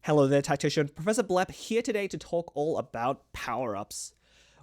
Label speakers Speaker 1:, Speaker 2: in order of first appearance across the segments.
Speaker 1: Hello there, Tactician. Professor Blep here today to talk all about power-ups.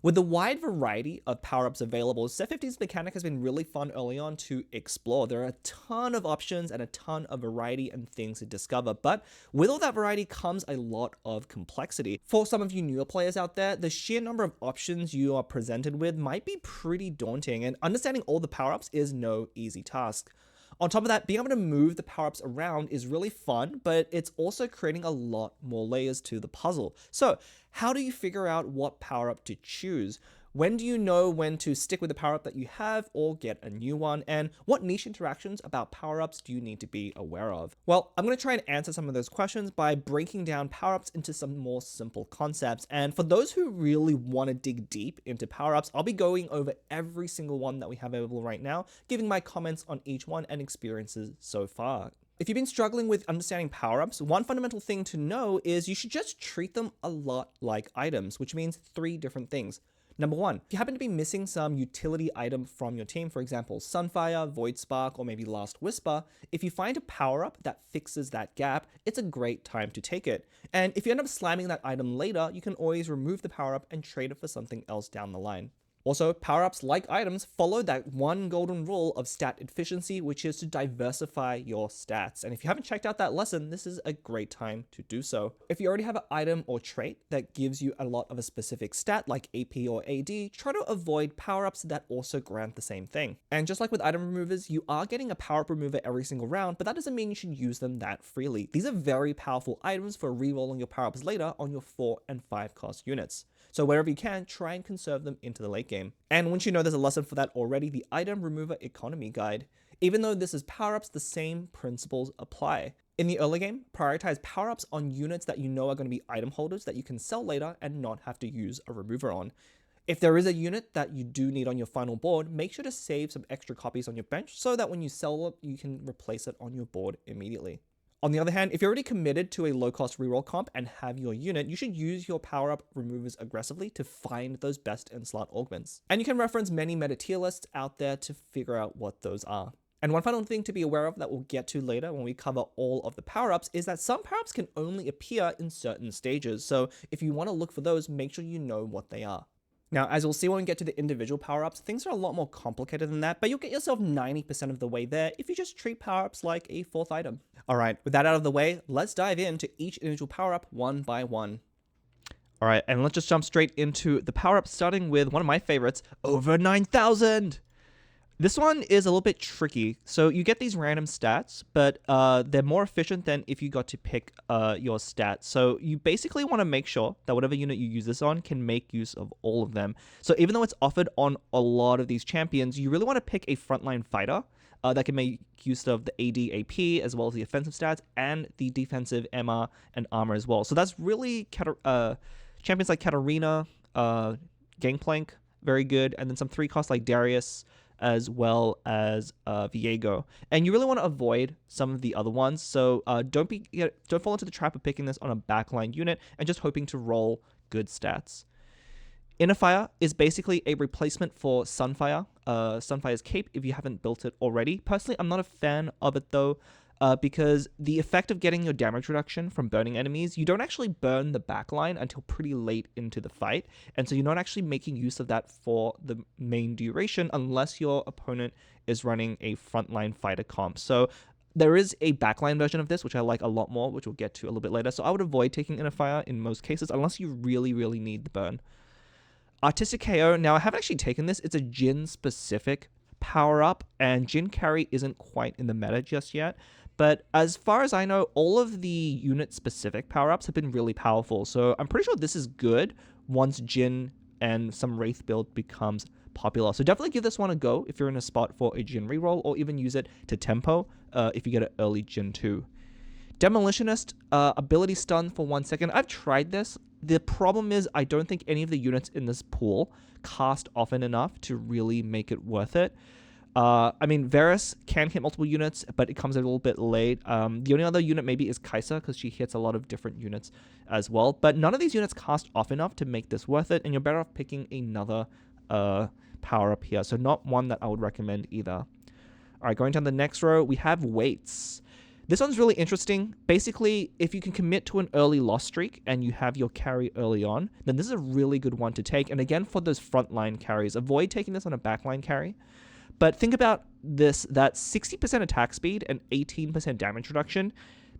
Speaker 1: With the wide variety of power-ups available, Set 50's mechanic has been really fun early on to explore. There are a ton of options and a ton of variety and things to discover, but with all that variety comes a lot of complexity. For some of you newer players out there, the sheer number of options you are presented with might be pretty daunting, and understanding all the power-ups is no easy task. On top of that, being able to move the power-ups around is really fun, but it's also creating a lot more layers to the puzzle. So, how do you figure out what power-up to choose? When do you know when to stick with the power-up that you have or get a new one? And what niche interactions about power-ups do you need to be aware of? Well, I'm going to try and answer some of those questions by breaking down power-ups into some more simple concepts. And for those who really want to dig deep into power-ups, I'll be going over every single one that we have available right now, giving my comments on each one and experiences so far. If you've been struggling with understanding power-ups, one fundamental thing to know is you should just treat them a lot like items, which means three different things. Number one, if you happen to be missing some utility item from your team, for example, Sunfire, Void Spark, or maybe Last Whisper, if you find a power-up that fixes that gap, it's a great time to take it. And if you end up slamming that item later, you can always remove the power-up and trade it for something else down the line. Also, power-ups, like items, follow that one golden rule of stat efficiency, which is to diversify your stats. And if you haven't checked out that lesson, this is a great time to do so. If you already have an item or trait that gives you a lot of a specific stat, like AP or AD, try to avoid power-ups that also grant the same thing. And just like with item removers, you are getting a power-up remover every single round, but that doesn't mean you should use them that freely. These are very powerful items for re-rolling your power-ups later on your 4 and 5 cost units. So wherever you can, try and conserve them into the late game. And once you know there's a lesson for that already, the Item Remover Economy Guide. Even though this is power-ups, the same principles apply. In the early game, prioritize power-ups on units that you know are going to be item holders that you can sell later and not have to use a remover on. If there is a unit that you do need on your final board, make sure to save some extra copies on your bench so that when you sell it, you can replace it on your board immediately. On the other hand, if you're already committed to a low-cost reroll comp and have your unit, you should use your power-up removers aggressively to find those best and slot augments. And you can reference many meta tier lists out there to figure out what those are. And one final thing to be aware of that we'll get to later when we cover all of the power-ups is that some power-ups can only appear in certain stages. So if you want to look for those, make sure you know what they are. Now, as we'll see when we get to the individual power-ups, things are a lot more complicated than that, but you'll get yourself 90% of the way there if you just treat power-ups like a fourth item. Alright, with that out of the way, let's dive into each individual power-up one by one. Alright, and let's just jump straight into the power-up, starting with one of my favorites, over 9,000! This one is a little bit tricky. So you get these random stats, but they're more efficient than if you got to pick your stats. So you basically want to make sure that whatever unit you use this on can make use of all of them. So even though it's offered on a lot of these champions, you really want to pick a frontline fighter that can make use of the AD AP as well as the offensive stats and the defensive MR and armor as well. So that's really champions like Katarina, Gangplank, very good, and then some 3-cost like Darius, as well as Viego. And you really want to avoid some of the other ones, so don't fall into the trap of picking this on a backline unit and just hoping to roll good stats. Inner Fire is basically a replacement for Sunfire, Sunfire's cape, if you haven't built it already. Personally, I'm not a fan of it though, because the effect of getting your damage reduction from burning enemies, you don't actually burn the backline until pretty late into the fight, and so you're not actually making use of that for the main duration unless your opponent is running a frontline fighter comp. So there is a backline version of this, which I like a lot more, which we'll get to a little bit later, so I would avoid taking Inner Fire in most cases unless you really, really need the burn. Artistic KO, now I haven't actually taken this, it's a Jhin specific power-up, and Jhin carry isn't quite in the meta just yet. But as far as I know, all of the unit-specific power-ups have been really powerful. So I'm pretty sure this is good once Jhin and some Wraith build becomes popular. So definitely give this one a go if you're in a spot for a Jhin reroll, or even use it to tempo if you get an early Jhin 2. Demolitionist, ability stun for 1 second. I've tried this. The problem is I don't think any of the units in this pool cast often enough to really make it worth it. I mean, Varus can hit multiple units, but it comes a little bit late. The only other unit maybe is Kai'Sa, because she hits a lot of different units as well. But none of these units cast off enough to make this worth it, and you're better off picking another power-up here. So not one that I would recommend either. All right, going down the next row, we have weights. This one's really interesting. Basically, if you can commit to an early loss streak and you have your carry early on, then this is a really good one to take. And again, for those frontline carries, avoid taking this on a backline carry. But think about this, that 60% attack speed and 18% damage reduction,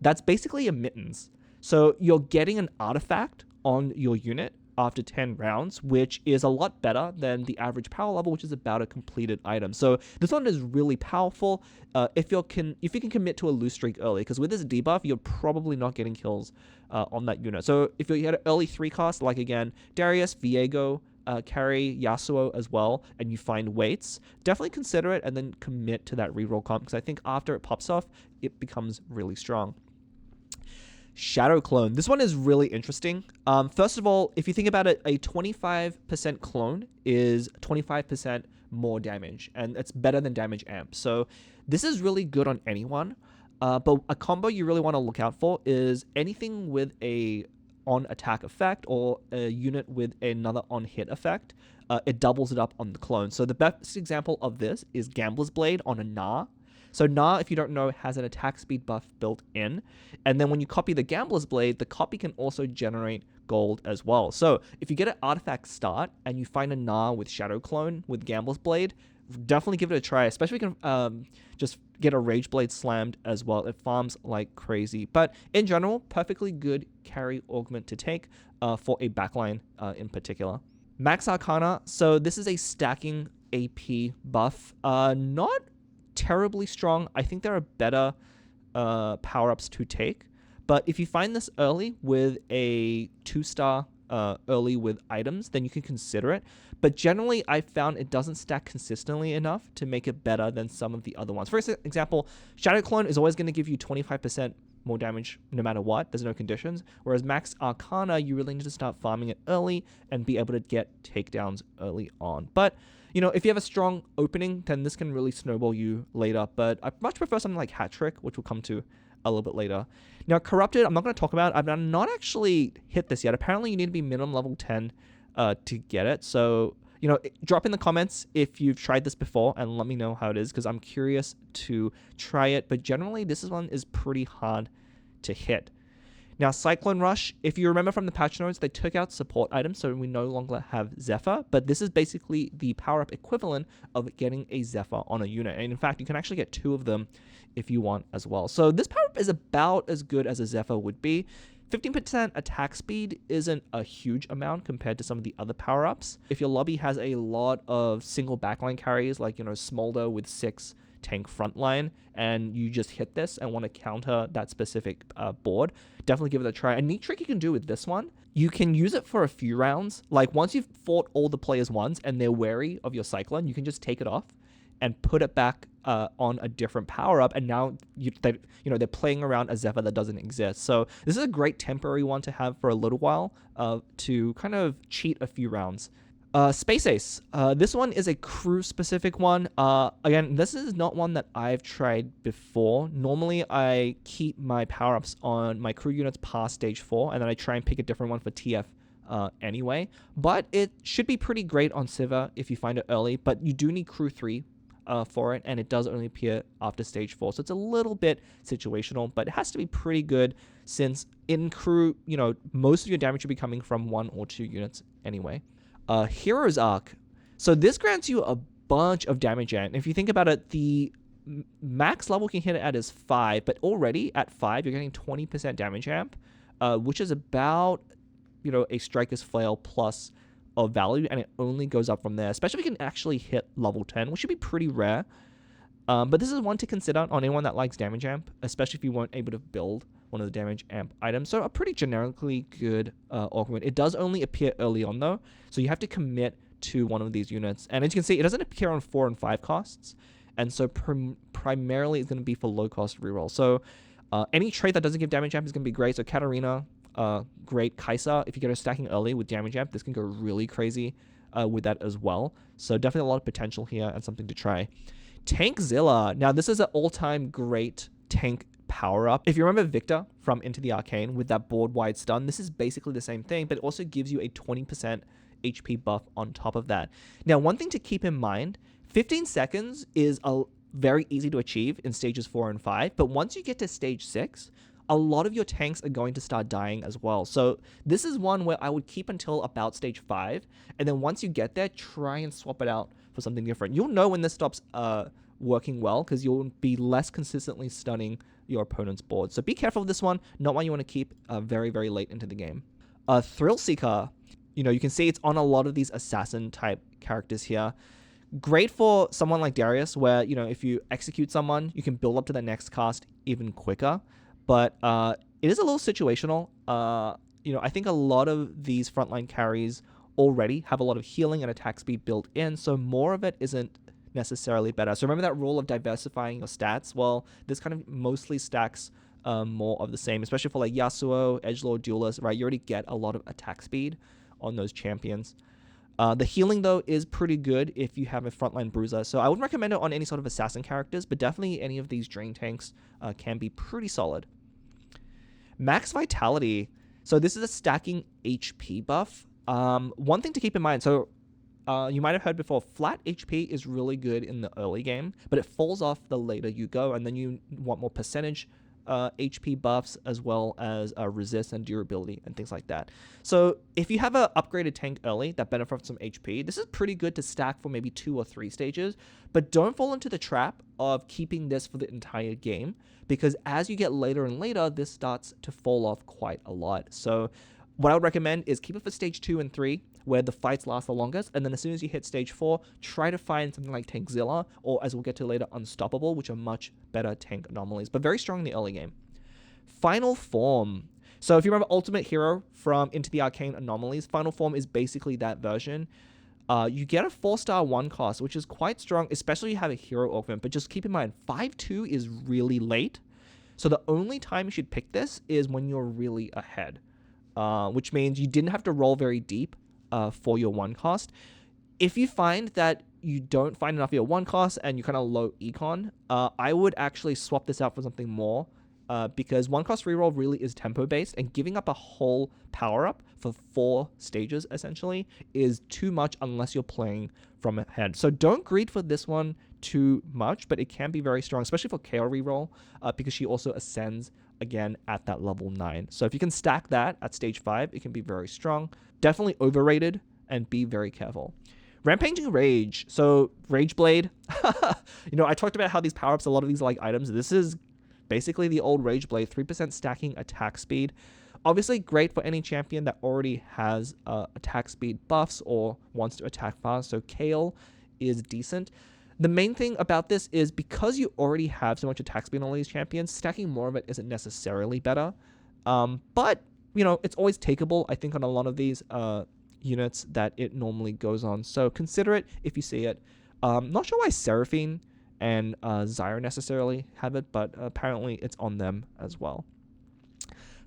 Speaker 1: that's basically a mittens. So you're getting an artifact on your unit after 10 rounds, which is a lot better than the average power level, which is about a completed item. So this one is really powerful if you can commit to a loose streak early, because with this debuff, you're probably not getting kills on that unit. So if you had an early 3 cost, like again, Darius, Viego, carry Yasuo as well, and you find weights, definitely consider it and then commit to that reroll comp, because I think after it pops off, it becomes really strong. Shadow Clone. This one is really interesting. First of all, if you think about it, a 25% clone is 25% more damage, and it's better than damage amp. So this is really good on anyone. But a combo you really want to look out for is anything with a on attack effect or a unit with another on hit effect. It doubles it up on the clone. So the best example of this is Gambler's Blade on a Gnar. So Gnar, if you don't know, has an attack speed buff built in. And then when you copy the Gambler's Blade, the copy can also generate gold as well. So if you get an artifact start and you find a Gnar with Shadow Clone with Gambler's Blade, definitely give it a try, especially if you can just get a Rage Blade slammed as well. It farms like crazy. But in general, perfectly good carry augment to take for a backline in particular. Max Arcana. So this is a stacking AP buff. Not terribly strong. I think there are better power-ups to take. But if you find this early with a 2-star early with items, then you can consider it. But generally, I found it doesn't stack consistently enough to make it better than some of the other ones. For example, Shadow Clone is always going to give you 25% more damage no matter what. There's no conditions. Whereas Max Arcana, you really need to start farming it early and be able to get takedowns early on. But you know, if you have a strong opening, then this can really snowball you later. But I much prefer something like Hat Trick, which we'll come to a little bit later. Now, Corrupted, I'm not going to talk about. I've not actually hit this yet. Apparently, you need to be minimum level 10 to get it. So, you know, drop in the comments if you've tried this before and let me know how it is, because I'm curious to try it. But generally, this one is pretty hard to hit. Now, Cyclone Rush, if you remember from the patch notes, they took out support items, so we no longer have Zephyr, but this is basically the power-up equivalent of getting a Zephyr on a unit. And in fact, you can actually get 2 of them if you want as well. So this power-up is about as good as a Zephyr would be. 15% attack speed isn't a huge amount compared to some of the other power-ups. If your lobby has a lot of single backline carries, like, you know, Smolder with 6 tank frontline, and you just hit this and want to counter that specific board, definitely give it a try. A neat trick you can do with this one, you can use it for a few rounds. Like once you've fought all the players once and they're wary of your Cyclone, you can just take it off and put it back on a different power up, and now they're playing around a Zephyr that doesn't exist. So this is a great temporary one to have for a little while to kind of cheat a few rounds. Space Ace. This one is a crew specific one. Again, this is not one that I've tried before. Normally, I keep my power-ups on my crew units past stage 4, and then I try and pick a different one for TF anyway. But it should be pretty great on Sivir if you find it early, but you do need crew 3 for it, and it does only appear after stage 4. So it's a little bit situational, but it has to be pretty good since in crew, you know, most of your damage should be coming from 1 or 2 units anyway. Hero's Arc. So this grants you a bunch of damage, and if you think about it, the max level you can hit it at is 5, but already at 5 you're getting 20% damage amp, which is about, you know, a Striker's Flail plus of value, and it only goes up from there, especially if you can actually hit level 10, which should be pretty rare. But this is one to consider on anyone that likes damage amp, especially if you weren't able to build one of the damage amp items. So a pretty generically good augment. It does only appear early on though, so you have to commit to one of these units. And as you can see, it doesn't appear on 4 and 5 costs, and so primarily it's going to be for low cost reroll. So any trait that doesn't give damage amp is going to be great. So Katarina, great. Kai'Sa, if you get her stacking early with damage amp, this can go really crazy with that as well. So definitely a lot of potential here and something to try. Tank-zilla. Now this is an all-time great tank power-up. If you remember Victor from Into the Arcane with that board-wide stun, this is basically the same thing, but it also gives you a 20% HP buff on top of that. Now, one thing to keep in mind, 15 seconds is a very easy to achieve in stages 4 and 5, but once you get to stage 6, a lot of your tanks are going to start dying as well. So this is one where I would keep until about stage 5, and then once you get there, try and swap it out for something different. You'll know when this stops working well, because you'll be less consistently stunning your opponent's board. So be careful of this one, not one you want to keep very, very late into the game. Thrillseeker, you can see it's on a lot of these assassin type characters here. Great for someone like Darius, where, if you execute someone, you can build up to the next cast even quicker. But it is a little situational. I think a lot of these frontline carries already have a lot of healing and attack speed built in, so more of it isn't necessarily better. So remember that rule of diversifying your stats? Well, this kind of mostly stacks more of the same, especially for like Yasuo, Edgelord, Duelist, right? You already get a lot of attack speed on those champions. The healing, though, is pretty good if you have a frontline bruiser. So I wouldn't recommend it on any sort of assassin characters, but definitely any of these drain tanks can be pretty solid. Max Vitality. So this is a stacking HP buff. One thing to keep in mind, so you might have heard before, flat HP is really good in the early game, but it falls off the later you go, and then you want more percentage HP buffs, as well as resist and durability and things like that. So if you have an upgraded tank early that benefits from HP, this is pretty good to stack for maybe 2 or 3 stages, but don't fall into the trap of keeping this for the entire game, because as you get later and later, this starts to fall off quite a lot. So what I would recommend is keep it for stage 2 and 3, where the fights last the longest, and then as soon as you hit stage 4, try to find something like Tank-zilla, or as we'll get to later, Unstoppable, which are much better tank anomalies, but very strong in the early game. Final Form. So if you remember Ultimate Hero from Into the Arcane Anomalies, Final Form is basically that version. You get a 4-star 1 cost, which is quite strong, especially if you have a hero augment, but just keep in mind, 5-2 is really late, so the only time you should pick this is when you're really ahead, which means you didn't have to roll very deep for your 1 cost. If you find that you don't find enough of your 1 cost and you're kind of low econ, I would actually swap this out for something more, because 1 cost reroll really is tempo based, and giving up a whole power up for 4 stages essentially is too much unless you're playing from ahead. So don't greed for this one too much, but it can be very strong, especially for KO reroll, because she also ascends again at that level 9. So if you can stack that at stage 5, it can be very strong. Definitely overrated, and be very careful. Rampaging Rage. So Rage Blade. I talked about how these power-ups, a lot of these like items, this is basically the old Rage Blade, 3% stacking attack speed. Obviously great for any champion that already has attack speed buffs or wants to attack fast, so Kale is decent. The main thing about this is because you already have so much attack speed on all these champions, stacking more of it isn't necessarily better. But, it's always takeable, I think, on a lot of these units that it normally goes on. So consider it if you see it. Not sure why Seraphine and Zyra necessarily have it, but apparently it's on them as well.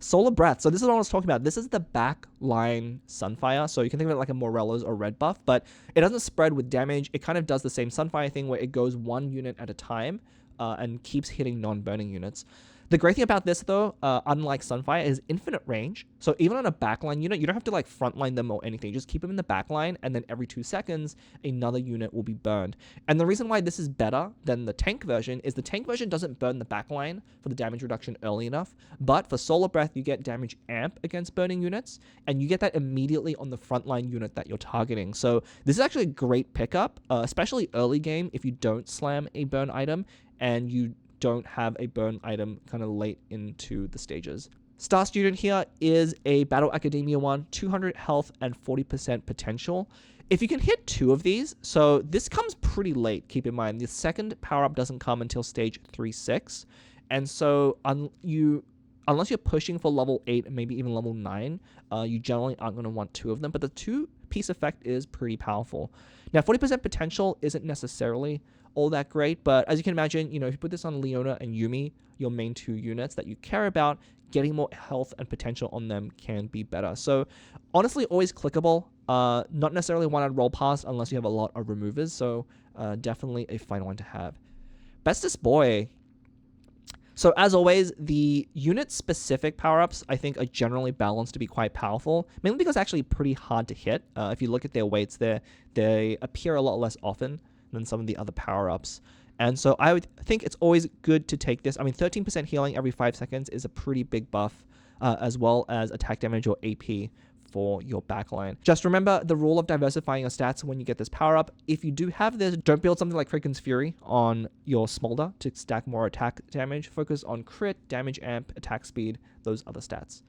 Speaker 1: Solar Breath. So this is what I was talking about. This is the backline Sunfire. So you can think of it like a Morello's or Red buff, but it doesn't spread with damage. It kind of does the same Sunfire thing where it goes 1 unit at a time and keeps hitting non-burning units. The great thing about this, though, unlike Sunfire, is infinite range. So even on a backline unit, you don't have to like frontline them or anything. Just keep them in the backline, and then every 2 seconds, another unit will be burned. And the reason why this is better than the tank version is the tank version doesn't burn the backline for the damage reduction early enough. But for Solar Breath, you get damage amp against burning units, and you get that immediately on the frontline unit that you're targeting. So this is actually a great pickup, especially early game if you don't slam a burn item and you don't have a burn item kind of late into the stages. Star Student here is a Battle Academia one, 200 health and 40% potential. If you can hit 2 of these, so this comes pretty late, keep in mind. The second power-up doesn't come until stage 3-6, and so unless you're pushing for level 8, maybe even level 9, you generally aren't going to want 2 of them, but the 2-piece effect is pretty powerful. Now, 40% potential isn't necessarily all that great, but as you can imagine, if you put this on Leona and Yumi, your main 2 units that you care about, getting more health and potential on them can be better. So honestly, always clickable, not necessarily one I'd roll past unless you have a lot of removers, so definitely a fine one to have. Bestest Boy. So as always, the unit-specific power-ups, I think, are generally balanced to be quite powerful, mainly because they're actually pretty hard to hit. If you look at their weights there, they appear a lot less often than some of the other power-ups. And so I would think it's always good to take this. I mean, 13% healing every 5 seconds is a pretty big buff, as well as attack damage or AP for your backline. Just remember the rule of diversifying your stats when you get this power up. If you do have this, don't build something like Kraken's Fury on your smolder to stack more attack damage. Focus on crit, damage amp, attack speed, those other stats.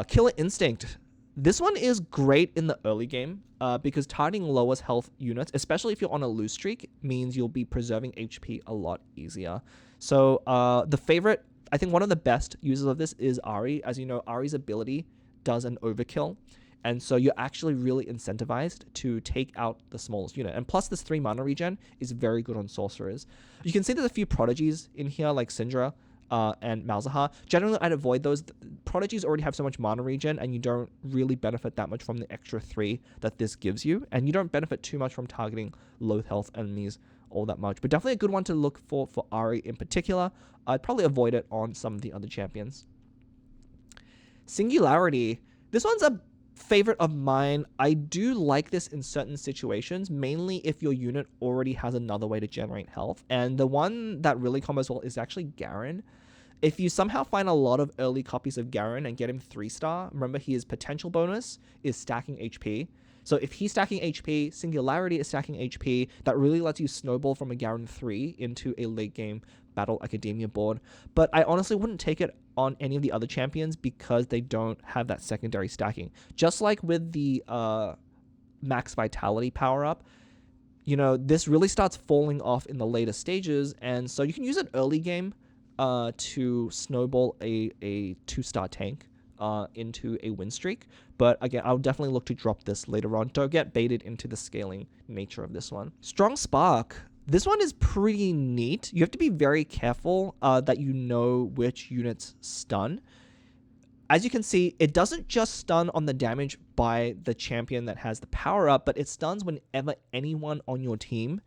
Speaker 1: Killer Instinct. This one is great in the early game because targeting lowest health units, especially if you're on a lose streak, means you'll be preserving HP a lot easier. So the favorite, I think one of the best users of this is Ahri. As you know, Ahri's ability does an overkill. And so you're actually really incentivized to take out the smallest unit. And plus this 3 mana regen is very good on sorcerers. You can see there's a few prodigies in here like Syndra and Malzahar. Generally, I'd avoid those. Prodigies already have so much mana regen, and you don't really benefit that much from the extra 3 that this gives you. And you don't benefit too much from targeting low health enemies all that much. But definitely a good one to look for Ahri in particular. I'd probably avoid it on some of the other champions. Singularity. This one's a favorite of mine. I do like this in certain situations, mainly if your unit already has another way to generate health. And the one that really combos well is actually Garen. If you somehow find a lot of early copies of Garen and get him 3-star, remember his potential bonus is stacking HP. So if he's stacking HP, Singularity is stacking HP, that really lets you snowball from a Garen 3 into a late game Battle Academia board. But I honestly wouldn't take it on any of the other champions because they don't have that secondary stacking. Just like with the Max Vitality power-up, you know, this really starts falling off in the later stages, and so you can use it early game to snowball a 2-star tank into a win streak. But again, I'll definitely look to drop this later on. Don't get baited into the scaling nature of this one. Strong Spark. This one is pretty neat. You have to be very careful that you know which units stun. As you can see, it doesn't just stun on the damage by the champion that has the power up, but it stuns whenever anyone on your team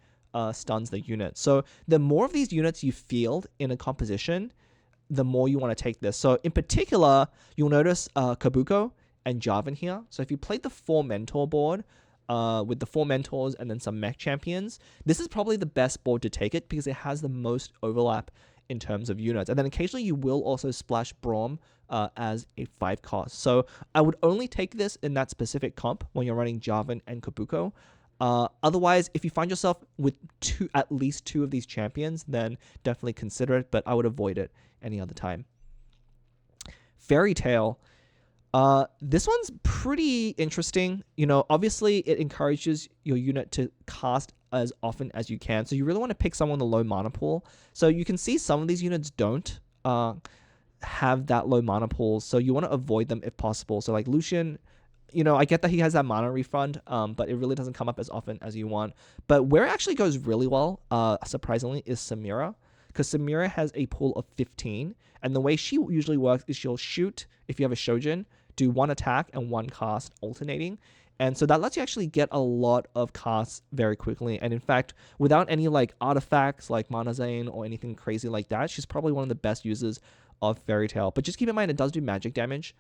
Speaker 1: stuns the unit. So the more of these units you field in a composition, the more you want to take this. So in particular, you'll notice Kabuko and Jarvan here. So if you played the 4 mentor board, with the 4 mentors and then some mech champions, this is probably the best board to take it because it has the most overlap in terms of units. And then occasionally you will also splash Braum as a 5 cost. So I would only take this in that specific comp when you're running Jarvan and Kabuko. Otherwise, if you find yourself with at least 2 of these champions, then definitely consider it, but I would avoid it any other time. Fairy Tail. This one's pretty interesting. You know, obviously it encourages your unit to cast as often as you can. So you really want to pick someone with a low mana pool. So you can see some of these units don't have that low mana pool. So you want to avoid them if possible. So like Lucian, you know, I get that he has that mana refund, but it really doesn't come up as often as you want. But where it actually goes really well, surprisingly, is Samira. Because Samira has a pool of 15. And the way she usually works is she'll shoot, if you have a Shojin, do 1 attack and 1 cast alternating. And so that lets you actually get a lot of casts very quickly. And in fact, without any like artifacts like Mana Zane or anything crazy like that, she's probably one of the best users of Fairy Tail. But just keep in mind, it does do magic damage.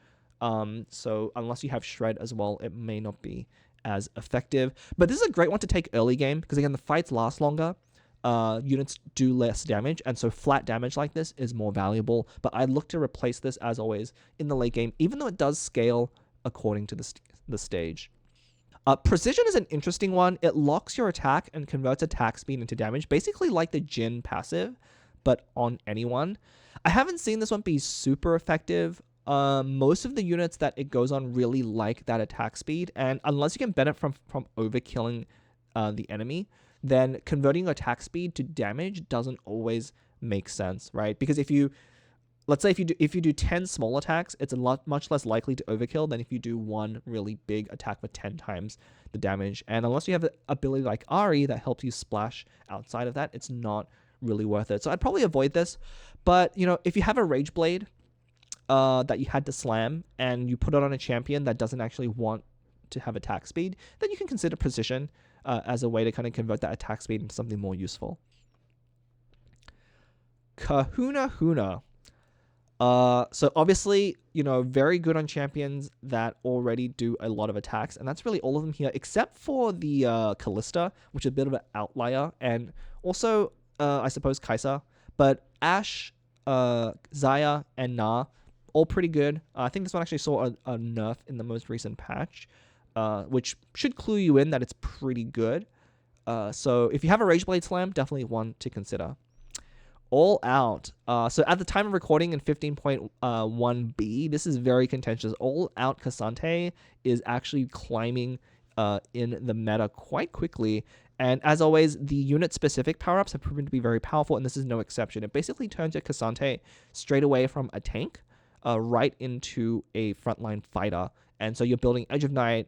Speaker 1: So unless you have Shred as well, it may not be as effective. But this is a great one to take early game because again, the fights last longer. Units do less damage, and so flat damage like this is more valuable. But I look to replace this, as always, in the late game, even though it does scale according to the stage. Precision is an interesting one. It locks your attack and converts attack speed into damage, basically like the Jhin passive, but on anyone. I haven't seen this one be super effective. Most of the units that it goes on really like that attack speed, and unless you can benefit from overkilling the enemy, then converting attack speed to damage doesn't always make sense, right? Because let's say if you do 10 small attacks, it's much less likely to overkill than if you do 1 really big attack with 10 times the damage. And unless you have an ability like Ahri that helps you splash outside of that, it's not really worth it. So I'd probably avoid this. But, you know, if you have a Rage Blade that you had to slam and you put it on a champion that doesn't actually want to have attack speed, then you can consider Precision as a way to kind of convert that attack speed into something more useful. Kahunahuna. So obviously, you know, very good on champions that already do a lot of attacks, and that's really all of them here, except for the Callista, which is a bit of an outlier, and also I suppose Kai'Sa, but Ashe, Xayah, and Na, all pretty good. I think this one actually saw a nerf in the most recent patch, which should clue you in that it's pretty good. So if you have a Rageblade Slam, definitely one to consider. All Out. So at the time of recording in 15.1b, this is very contentious. All Out Cassante is actually climbing in the meta quite quickly. And as always, the unit-specific power-ups have proven to be very powerful, and this is no exception. It basically turns your Cassante straight away from a tank right into a frontline fighter. And so you're building Edge of Night,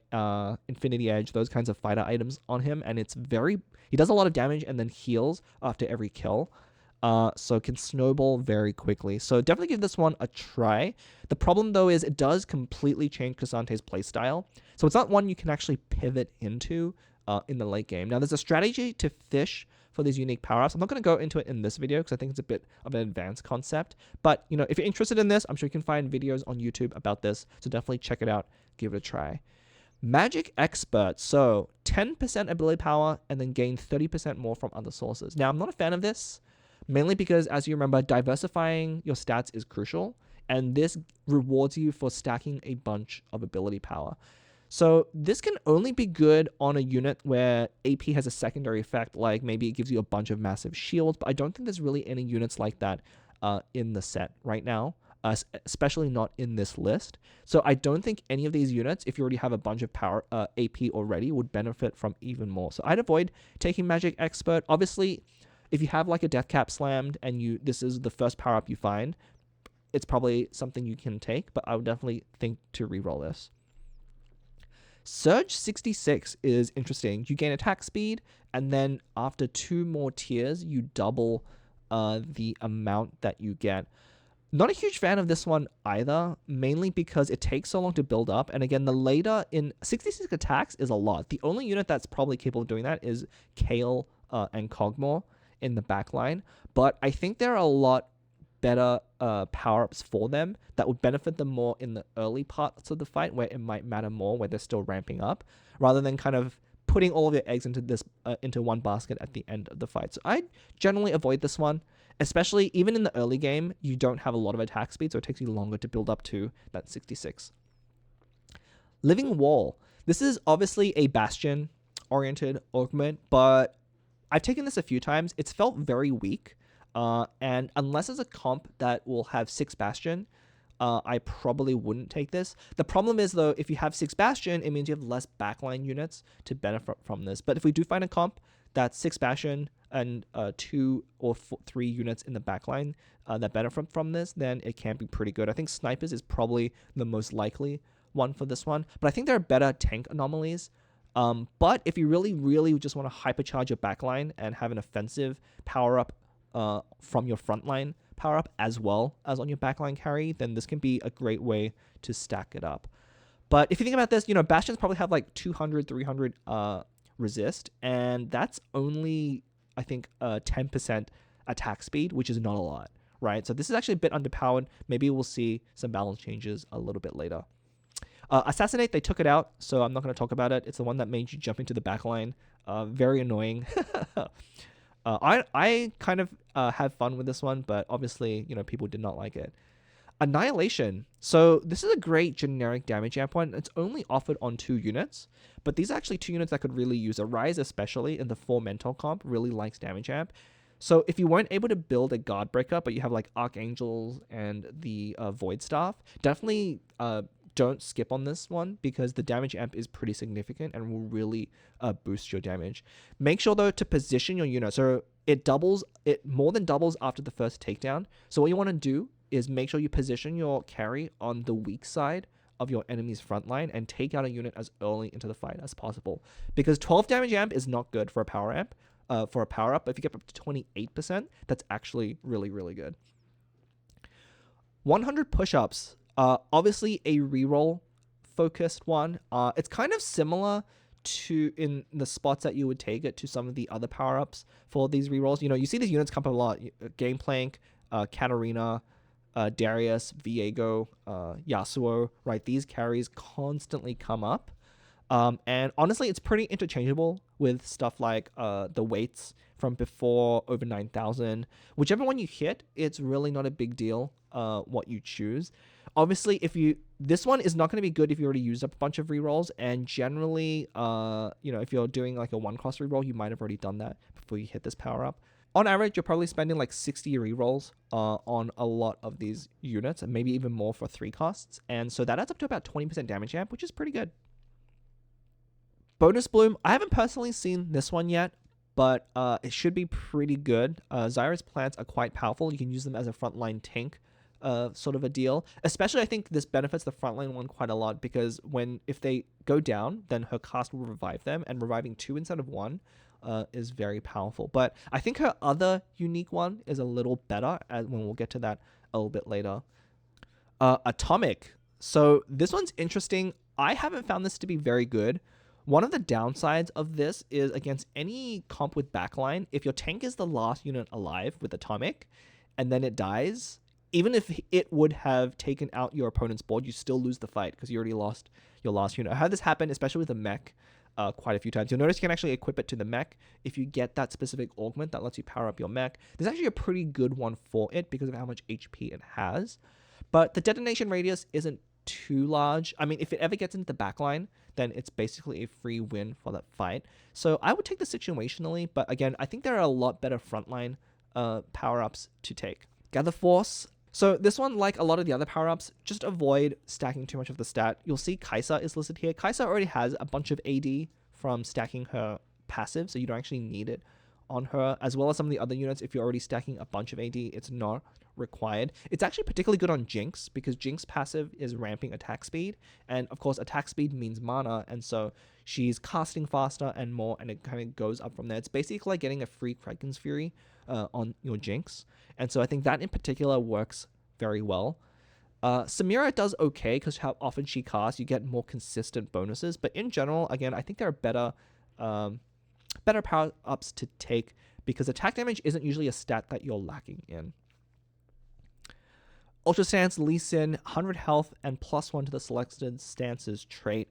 Speaker 1: Infinity Edge, those kinds of fighter items on him, and he does a lot of damage and then heals after every kill. So it can snowball very quickly. So definitely give this one a try. The problem, though, is it does completely change Cassante's playstyle. So it's not one you can actually pivot into in the late game. Now, there's a strategy to fish for these unique power-ups. I'm not going to go into it in this video because I think it's a bit of an advanced concept. But, if you're interested in this, I'm sure you can find videos on YouTube about this. So definitely check it out. Give it a try. Magic Expert. So 10% ability power and then gain 30% more from other sources. Now, I'm not a fan of this. Mainly because, as you remember, diversifying your stats is crucial, and this rewards you for stacking a bunch of ability power. So this can only be good on a unit where AP has a secondary effect, like maybe it gives you a bunch of massive shields, but I don't think there's really any units like that in the set right now, especially not in this list. So I don't think any of these units, if you already have a bunch of power AP already, would benefit from even more. So I'd avoid taking Magic Expert. Obviously, if you have like a Death Cap slammed and this is the first power up you find, it's probably something you can take, but I would definitely think to reroll this. Surge 66 is interesting. You gain attack speed, and then after 2 more tiers, you double the amount that you get. Not a huge fan of this one either, mainly because it takes so long to build up. And again, the later in 66 attacks is a lot. The only unit that's probably capable of doing that is Kale and Kog'Maw in the backline, but I think there are a lot better power-ups for them that would benefit them more in the early parts of the fight, where it might matter more, where they're still ramping up, rather than kind of putting all of your eggs into this into one basket at the end of the fight. So I generally avoid this one, especially even in the early game. You don't have a lot of attack speed, so it takes you longer to build up to that 66. Living Wall. This is obviously a Bastion-oriented augment, but I've taken this a few times. It's felt very weak, and unless it's a comp that will have 6 Bastion, I probably wouldn't take this. The problem is, though, if you have 6 Bastion, it means you have less backline units to benefit from this. But if we do find a comp that's 6 Bastion and 2 or 3 units in the backline that benefit from this, then it can be pretty good. I think Snipers is probably the most likely one for this one, but I think there are better tank anomalies. But if you really, really just want to hypercharge your backline and have an offensive power-up from your frontline power-up as well as on your backline carry, then this can be a great way to stack it up. But if you think about this, Bastions probably have like 200, 300 resist, and that's only, I think, 10% attack speed, which is not a lot, right? So this is actually a bit underpowered. Maybe we'll see some balance changes a little bit later. Assassinate, they took it out, so I'm not going to talk about it. It's the one that made you jump into the backline. Very annoying. I kind of have fun with this one, but obviously, people did not like it. Annihilation. So this is a great generic damage amp one. It's only offered on 2 units, but these are actually 2 units that could really use a Rise, especially in the 4 mental comp, really likes damage amp. So if you weren't able to build a guard breaker, but you have like Archangels and the Void Staff, definitely don't skip on this one, because the damage amp is pretty significant and will really boost your damage. Make sure, though, to position your unit. So it more than doubles after the first takedown. So what you want to do is make sure you position your carry on the weak side of your enemy's front line and take out a unit as early into the fight as possible. Because 12 damage amp is not good for a power amp, for a power up. If you get up to 28%, that's actually really, really good. 100 push-ups. Obviously a reroll focused one. It's kind of similar to in the spots that you would take it to some of the other power-ups for these rerolls. You see these units come up a lot. Gameplank, Katarina, Darius, Viego, Yasuo, right? These carries constantly come up. And honestly, it's pretty interchangeable with stuff like the weights from before over 9,000. Whichever one you hit, it's really not a big deal what you choose. Obviously, this one is not going to be good if you already used up a bunch of rerolls, and generally, if you're doing like a 1-cost reroll, you might have already done that before you hit this power up. On average, you're probably spending like 60 rerolls on a lot of these units, and maybe even more for 3 costs, and so that adds up to about 20% damage amp, which is pretty good. Bonus Bloom, I haven't personally seen this one yet, but it should be pretty good. Zyra's plants are quite powerful. You can use them as a frontline tank sort of a deal. Especially, I think this benefits the frontline one quite a lot, because if they go down, then her cast will revive them, and reviving 2 instead of 1 is very powerful. But I think her other unique one is a little better, when we'll get to that a little bit later. Atomic. So this one's interesting. I haven't found this to be very good. One of the downsides of this is against any comp with backline, if your tank is the last unit alive with Atomic, and then it dies, even if it would have taken out your opponent's board, you still lose the fight because you already lost your last unit. I had this happen, especially with the mech, quite a few times. You'll notice you can actually equip it to the mech if you get that specific augment that lets you power up your mech. There's actually a pretty good one for it because of how much HP it has. But the detonation radius isn't too large. I mean, if it ever gets into the backline, then it's basically a free win for that fight. So I would take this situationally, but again, I think there are a lot better frontline power-ups to take. Gather Force. So this one, like a lot of the other power-ups, just avoid stacking too much of the stat. You'll see Kaisa is listed here. Kaisa already has a bunch of AD from stacking her passive, so you don't actually need it on her, as well as some of the other units. If you're already stacking a bunch of AD, it's not required. It's actually particularly good on Jinx, because Jinx passive is ramping attack speed, and of course attack speed means mana, and so she's casting faster and more, and it kind of goes up from there. It's basically like getting a free Kraken's Fury on your Jinx, and so I think that in particular works very well. Samira does okay because how often she casts, you get more consistent bonuses, but in general, again, I think there are better power-ups to take, because attack damage isn't usually a stat that you're lacking in. Ultra Stance, Lee Sin, 100 health, and +1 to the selected stances trait.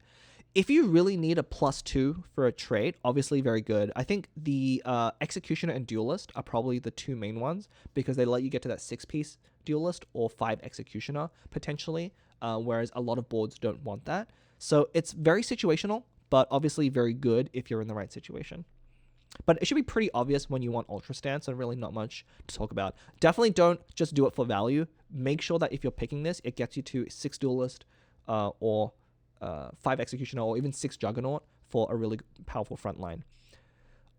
Speaker 1: If you really need a +2 for a trait, obviously very good. I think the Executioner and Duelist are probably the 2 main ones, because they let you get to that 6-piece Duelist or 5 Executioner, potentially, whereas a lot of boards don't want that. So it's very situational, but obviously very good if you're in the right situation. But it should be pretty obvious when you want Ultra Stance, and really not much to talk about. Definitely don't just do it for value. Make sure that if you're picking this, it gets you to 6 Duelist or 5 Executioner, or even 6 Juggernaut for a really powerful front line.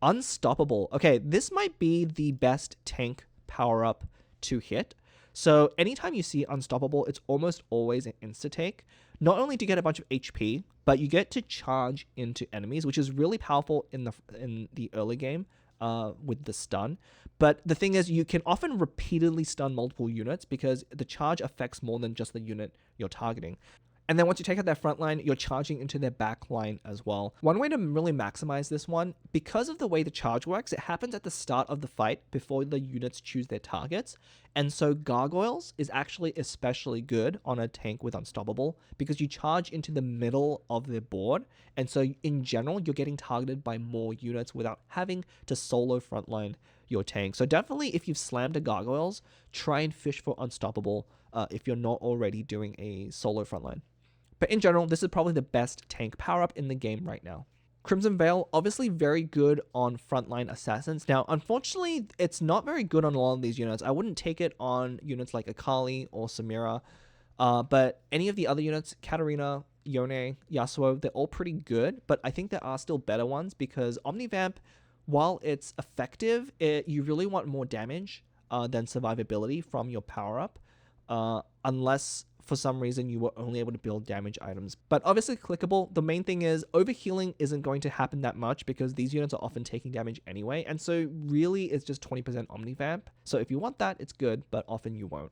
Speaker 1: Unstoppable. Okay, this might be the best tank power-up to hit. So anytime you see Unstoppable, it's almost always an insta-take. Not only do you get a bunch of HP, but you get to charge into enemies, which is really powerful in the early game with the stun. But the thing is, you can often repeatedly stun multiple units, because the charge affects more than just the unit you're targeting. And then once you take out their front line, you're charging into their back line as well. One way to really maximize this one, because of the way the charge works, it happens at the start of the fight before the units choose their targets. And so Gargoyles is actually especially good on a tank with Unstoppable, because you charge into the middle of their board. And so in general, you're getting targeted by more units without having to solo frontline your tank. So definitely, if you've slammed a Gargoyles, try and fish for Unstoppable if you're not already doing a solo frontline. But in general, this is probably the best tank power-up in the game right now. Crimson Veil, obviously very good on frontline assassins. Now, unfortunately, it's not very good on a lot of these units. I wouldn't take it on units like Akali or Samira, but any of the other units, Katarina, Yone, Yasuo, they're all pretty good, but I think there are still better ones, because Omnivamp, while it's effective, you really want more damage than survivability from your power-up, unless for some reason you were only able to build damage items. But obviously clickable. The main thing is overhealing isn't going to happen that much, because these units are often taking damage anyway, and so really it's just 20% Omnivamp. So if you want that, it's good, but often you won't.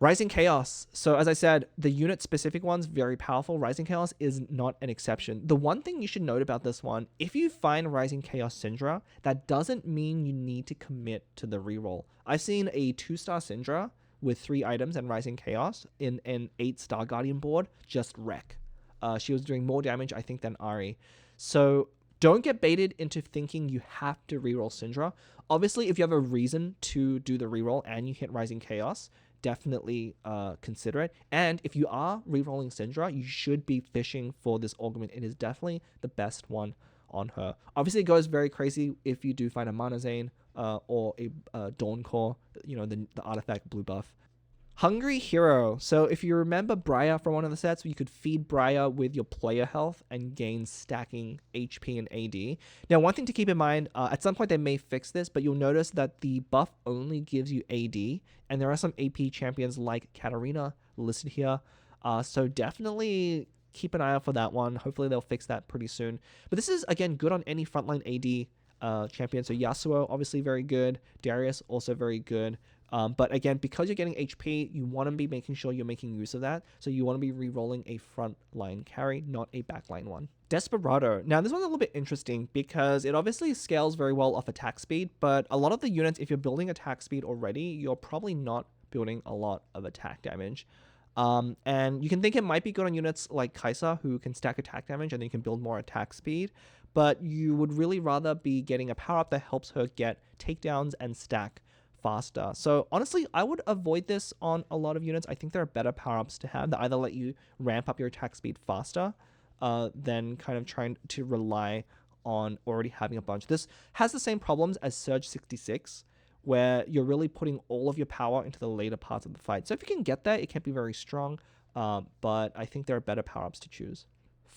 Speaker 1: Rising Chaos. So as I said, the unit specific one's very powerful. Rising Chaos is not an exception. The one thing you should note about this one, if you find Rising Chaos Syndra, that doesn't mean you need to commit to the reroll. I've seen a 2-star Syndra with 3 items and Rising Chaos in an 8-star Guardian board just wreck. she was doing more damage, I think, than Ari. So don't get baited into thinking you have to reroll Syndra. Obviously, if you have a reason to do the reroll and you hit Rising Chaos, definitely consider it. And if you are rerolling Syndra, you should be fishing for this augment. It is definitely the best one on her. Obviously, it goes very crazy if you do find a Mana Zane or a Dawn Core, you know, the artifact blue buff. Hungry Hero. So if you remember Briar from one of the sets, you could feed Briar with your player health and gain stacking HP and AD. Now, one thing to keep in mind, at some point they may fix this, but you'll notice that the buff only gives you AD, and there are some AP champions like Katarina listed here. So definitely keep an eye out for that one. Hopefully they'll fix that pretty soon. But this is, again, good on any frontline AD champion. So Yasuo, obviously very good. Darius, also very good. But again, because you're getting HP, you want to be making sure you're making use of that. So you want to be re-rolling a frontline carry, not a backline one. Desperado. Now, this one's a little bit interesting because it obviously scales very well off attack speed, but a lot of the units, if you're building attack speed already, you're probably not building a lot of attack damage. And you can think it might be good on units like Kai'Sa, who can stack attack damage and then you can build more attack speed, but you would really rather be getting a power up that helps her get takedowns and stack faster. So honestly, I would avoid this on a lot of units. I think there are better power-ups to have that either let you ramp up your attack speed faster than kind of trying to rely on already having a bunch. This has the same problems as Surge 66, where you're really putting all of your power into the later parts of the fight. So if you can get that, it can be very strong, but I think there are better power-ups to choose.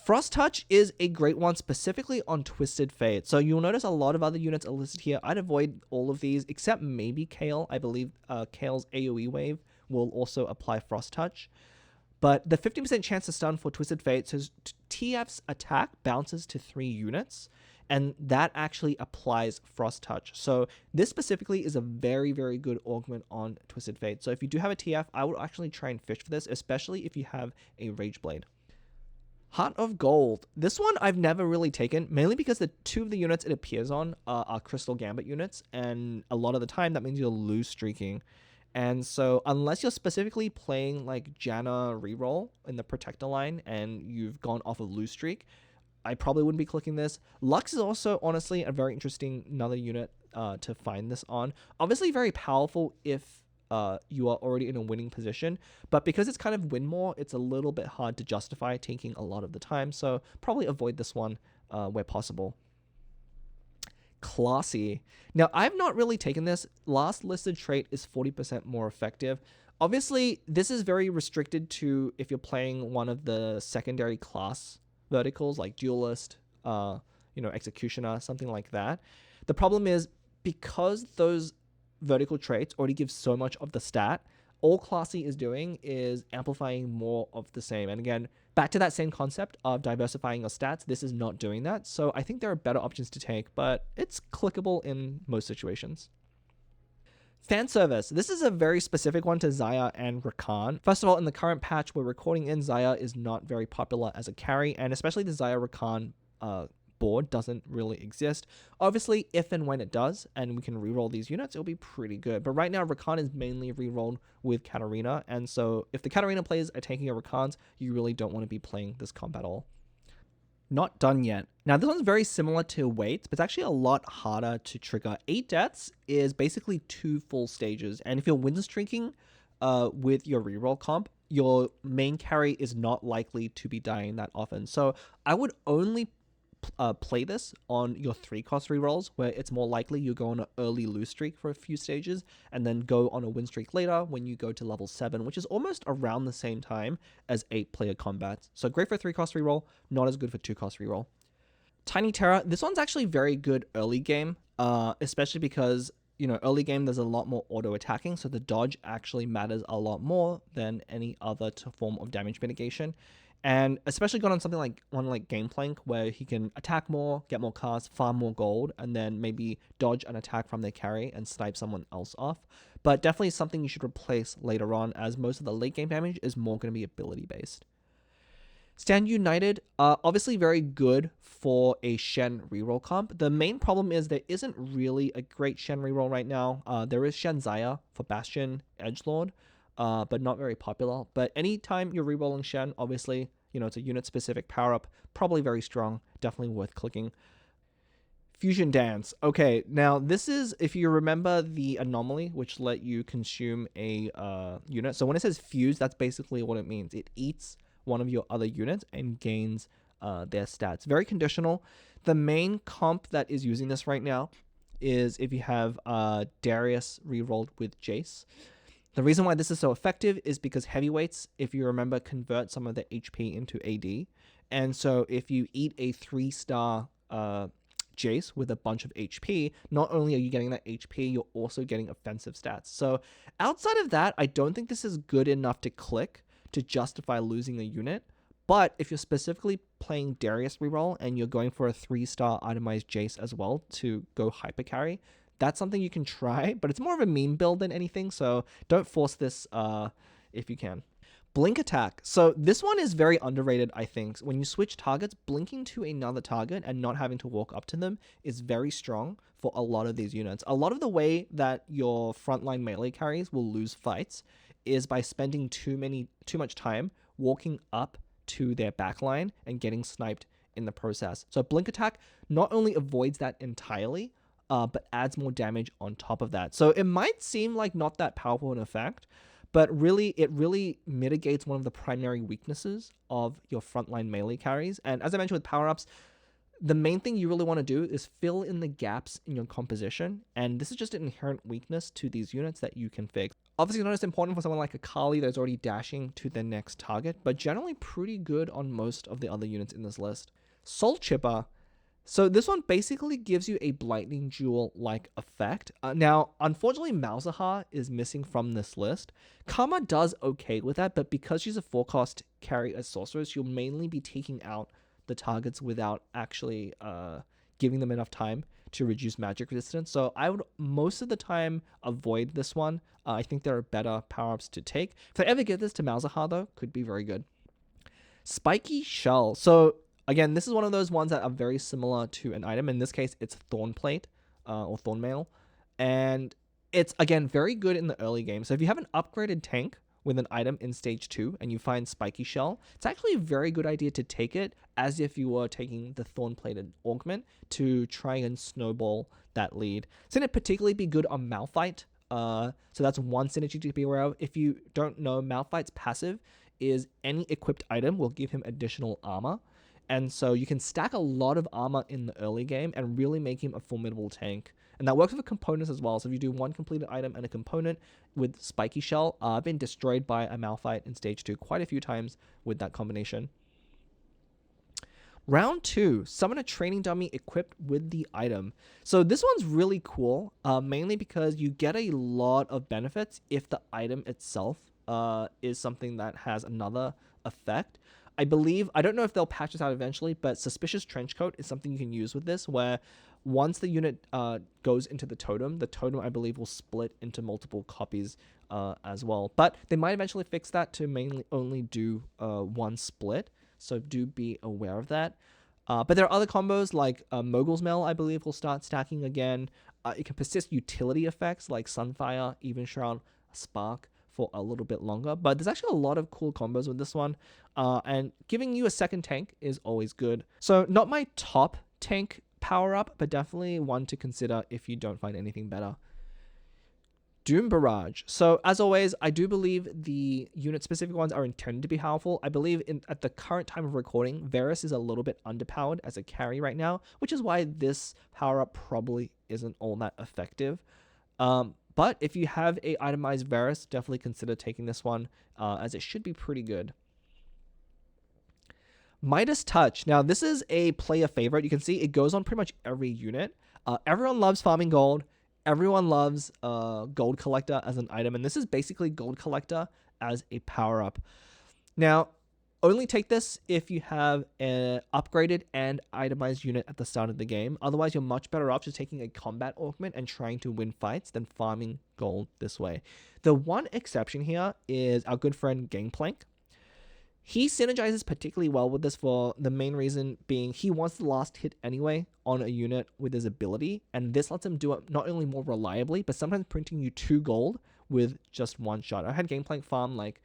Speaker 1: Frost Touch is a great one, specifically on Twisted Fate. So you'll notice a lot of other units are listed here. I'd avoid all of these, except maybe Kale. I believe Kale's AoE wave will also apply Frost Touch. But the 50% chance to stun for Twisted Fate says TF's attack bounces to 3 units, and that actually applies Frost Touch. So this specifically is a very, very good augment on Twisted Fate. So if you do have a TF, I would actually try and fish for this, especially if you have a Rage Blade. Heart of Gold. This one I've never really taken, mainly because the 2 of the units it appears on are Crystal Gambit units, and a lot of the time that means you'll lose streaking. And so unless you're specifically playing like Janna reroll in the Protector line and you've gone off of lose streak, I probably wouldn't be clicking this. Lux is also honestly a very interesting another unit to find this on. Obviously very powerful if you are already in a winning position, but because it's kind of win more, it's a little bit hard to justify taking a lot of the time, so probably avoid this one where possible. Classy. Now, I've not really taken this. Last listed trait is 40% more effective. Obviously, this is very restricted to if you're playing one of the secondary class verticals like Duelist, Executioner, something like that. The problem is because those vertical traits already give so much of the stat, all Classy is doing is amplifying more of the same. And again, back to that same concept of diversifying your stats, this is not doing that. So I think there are better options to take, but it's clickable in most situations. Fan service. This is a very specific one to Xayah and Rakan. First of all, in the current patch we're recording in, Xayah is not very popular as a carry, and especially the Xayah Rakan board doesn't really exist. Obviously, if and when it does, and we can reroll these units, it'll be pretty good. But right now, Rakan is mainly rerolled with Katarina, and so if the Katarina players are taking your Rakans, you really don't want to be playing this comp at all. Not done yet. Now, this one's very similar to Waits, but it's actually a lot harder to trigger. 8 deaths is basically 2 full stages, and if you're win streaking with your reroll comp, your main carry is not likely to be dying that often. So I would only play this on your 3-cost rerolls, where it's more likely you go on an early lose streak for a few stages and then go on a win streak later when you go to level 7, which is almost around the same time as 8-player combats. So great for 3-cost reroll, not as good for 2-cost reroll. Tiny Terror, this one's actually very good early game, especially because early game there's a lot more auto attacking, so the dodge actually matters a lot more than any other form of damage mitigation. And especially got on something like one like Gameplank, where he can attack more, get more cards, farm more gold, and then maybe dodge an attack from their carry and snipe someone else off. But definitely something you should replace later on, as most of the late game damage is more going to be ability based. Stand United, obviously very good for a Shen reroll comp. The main problem is there isn't really a great Shen reroll right now. There is Shen Xayah for Bastion Edgelord, but not very popular. But anytime you're rerolling Shen, obviously You know, it's a unit-specific power-up. Probably very strong. Definitely worth clicking. Fusion Dance. Okay, now this is, if you remember the anomaly, which let you consume a unit. So when it says fuse, that's basically what it means. It eats one of your other units and gains their stats. Very conditional. The main comp that is using this right now is if you have Darius rerolled with Jace. The reason why this is so effective is because heavyweights, if you remember, convert some of the HP into AD. And so if you eat a 3-star Jace with a bunch of HP, not only are you getting that HP, you're also getting offensive stats. So outside of that, I don't think this is good enough to click to justify losing a unit. But if you're specifically playing Darius reroll and you're going for a 3-star itemized Jace as well to go hyper carry, that's something you can try, but it's more of a meme build than anything, so don't force this if you can. Blink attack. So this one is very underrated, I think. When you switch targets, blinking to another target and not having to walk up to them is very strong for a lot of these units. A lot of the way that your frontline melee carries will lose fights is by spending too much time walking up to their backline and getting sniped in the process. So blink attack not only avoids that entirely, but adds more damage on top of that. So it might seem like not that powerful an effect, but really, it really mitigates one of the primary weaknesses of your frontline melee carries. And as I mentioned with power-ups, the main thing you really want to do is fill in the gaps in your composition. And this is just an inherent weakness to these units that you can fix. Obviously not as important for someone like a Kali that's already dashing to the next target, but generally pretty good on most of the other units in this list. Soul Chipper. So this one basically gives you a Lightning Jewel-like effect. Now, unfortunately, Malzahar is missing from this list. Karma does okay with that, but because she's a 4-cost carry as sorceress, you'll mainly be taking out the targets without actually giving them enough time to reduce magic resistance. So I would most of the time avoid this one. I think there are better power-ups to take. If I ever get this to Malzahar, though, could be very good. Spiky Shell. So again, this is one of those ones that are very similar to an item. In this case, it's Thornplate or Thornmail. And it's, again, very good in the early game. So if you have an upgraded tank with an item in stage 2 and you find Spiky Shell, it's actually a very good idea to take it as if you were taking the Thornplated Augment to try and snowball that lead. It's going to particularly be good on Malphite. So that's one synergy to be aware of. If you don't know, Malphite's passive is any equipped item will give him additional armor. And so you can stack a lot of armor in the early game and really make him a formidable tank. And that works with the components as well. So if you do one completed item and a component with Spiky Shell, I've been destroyed by a Malphite in stage 2 quite a few times with that combination. Round 2, summon a training dummy equipped with the item. So this one's really cool, mainly because you get a lot of benefits if the item itself is something that has another effect. I believe, I don't know if they'll patch this out eventually, but Suspicious Trenchcoat is something you can use with this, where once the unit goes into the totem, I believe, will split into multiple copies as well. But they might eventually fix that to mainly only do one split, so do be aware of that. But there are other combos like Mogul's Mail, I believe, will start stacking again. It can persist utility effects like Sunfire, Even Shroud, Spark for a little bit longer. But there's actually a lot of cool combos with this one. And giving you a second tank is always good. So not my top tank power up, but definitely one to consider if you don't find anything better. Doom Barrage. So as always, I do believe the unit specific ones are intended to be powerful. I believe at the current time of recording, Varus is a little bit underpowered as a carry right now, which is why this power up probably isn't all that effective. But if you have a itemized Varus, definitely consider taking this one as it should be pretty good. Midas Touch. Now this is a player favorite. You can see it goes on pretty much every unit. Everyone loves farming gold. Everyone loves Gold Collector as an item, and this is basically Gold Collector as a power-up. Now, only take this if you have an upgraded and itemized unit at the start of the game. Otherwise, you're much better off just taking a combat augment and trying to win fights than farming gold this way. The one exception here is our good friend Gangplank. He synergizes particularly well with this for the main reason being he wants the last hit anyway on a unit with his ability, and this lets him do it not only more reliably, but sometimes printing you 2 gold with just one shot. I had Gangplank farm like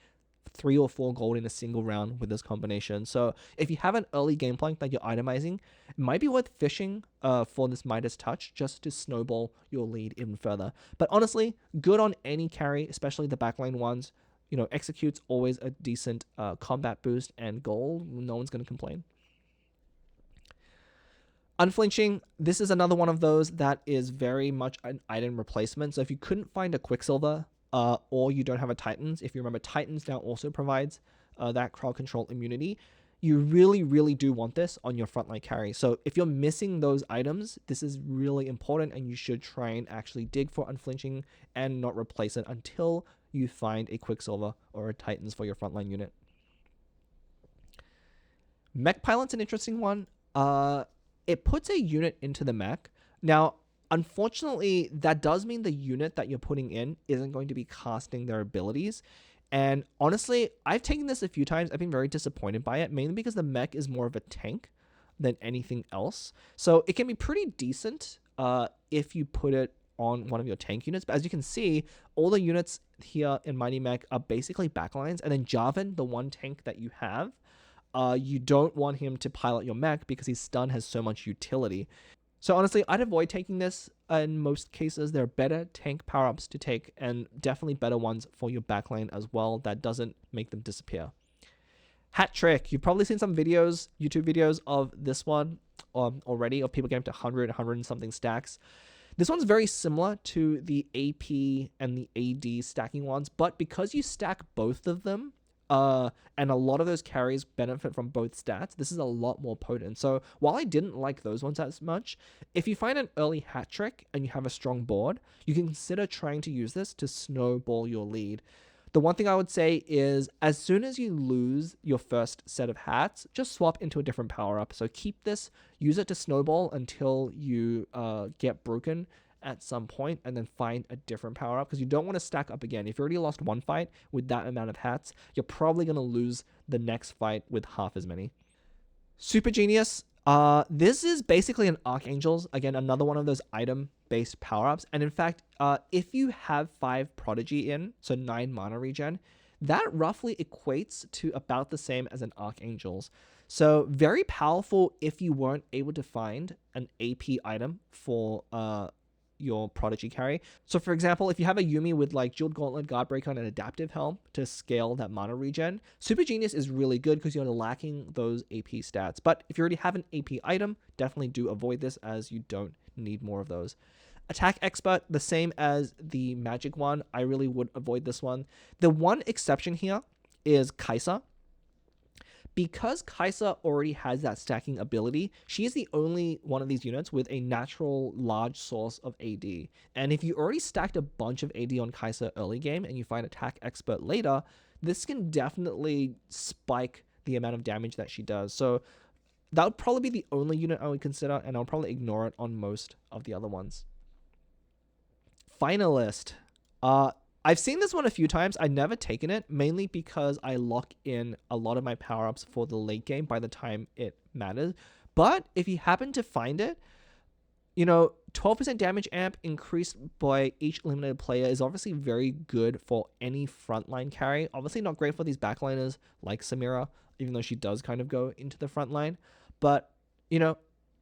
Speaker 1: 3 or 4 gold in a single round with this combination. So if you have an early game plank that you're itemizing, it might be worth fishing for this Midas Touch just to snowball your lead even further. But honestly, good on any carry, especially the backline ones. You know, executes always a decent combat boost and gold. No one's going to complain. Unflinching, this is another one of those that is very much an item replacement. So if you couldn't find a Quicksilver or you don't have a Titans, if you remember, Titans now also provides that crowd control immunity. You really, really do want this on your frontline carry. So if you're missing those items, this is really important and you should try and actually dig for Unflinching and not replace it until you find a Quicksilver or a Titans for your frontline unit. Mech Pilot's an interesting one. It puts a unit into the mech. Now, unfortunately, that does mean the unit that you're putting in isn't going to be casting their abilities. And honestly, I've taken this a few times. I've been very disappointed by it, mainly because the mech is more of a tank than anything else. So it can be pretty decent if you put it on one of your tank units. But as you can see, all the units here in Mighty Mech are basically backlines. And then Jarvan, the one tank that you have, you don't want him to pilot your mech because his stun has so much utility. So honestly, I'd avoid taking this in most cases. There are better tank power-ups to take and definitely better ones for your backline as well that doesn't make them disappear. Hat Trick. You've probably seen some videos, YouTube videos of this one already, of people getting to 100 and something stacks. This one's very similar to the AP and the AD stacking ones, but because you stack both of them, and a lot of those carries benefit from both stats, this is a lot more potent. So while I didn't like those ones as much, if you find an early hat trick and you have a strong board, you can consider trying to use this to snowball your lead. The one thing I would say is as soon as you lose your first set of hats, just swap into a different power up. So keep this, use it to snowball until you get broken at some point, and then find a different power up because you don't want to stack up again. If you already lost one fight with that amount of hats, you're probably going to lose the next fight with half as many. Super Genius. This is basically an Archangels. Again, another one of those item-based power-ups. And in fact, if you have 5 Prodigy in, so 9 mana regen, that roughly equates to about the same as an Archangels. So very powerful if you weren't able to find an AP item for your Prodigy carry. So for example, if you have a Yuumi with like Jeweled Gauntlet, Guardbreaker, and an Adaptive Helm to scale that mana regen, Super Genius is really good because you're lacking those AP stats. But if you already have an AP item, definitely do avoid this as you don't need more of those. Attack Expert, the same as the Magic one. I really would avoid this one. The one exception here is Kai'Sa. Because Kai'Sa already has that stacking ability, she is the only one of these units with a natural large source of AD. And if you already stacked a bunch of AD on Kai'Sa early game and you find Attack Expert later, this can definitely spike the amount of damage that she does. So that would probably be the only unit I would consider, and I'll probably ignore it on most of the other ones. Finalist. I've seen this one a few times. I've never taken it, mainly because I lock in a lot of my power-ups for the late game by the time it matters. But if you happen to find it, you know, 12% damage amp increased by each eliminated player is obviously very good for any frontline carry. Obviously not great for these backliners like Samira, even though she does kind of go into the front line. But, you know,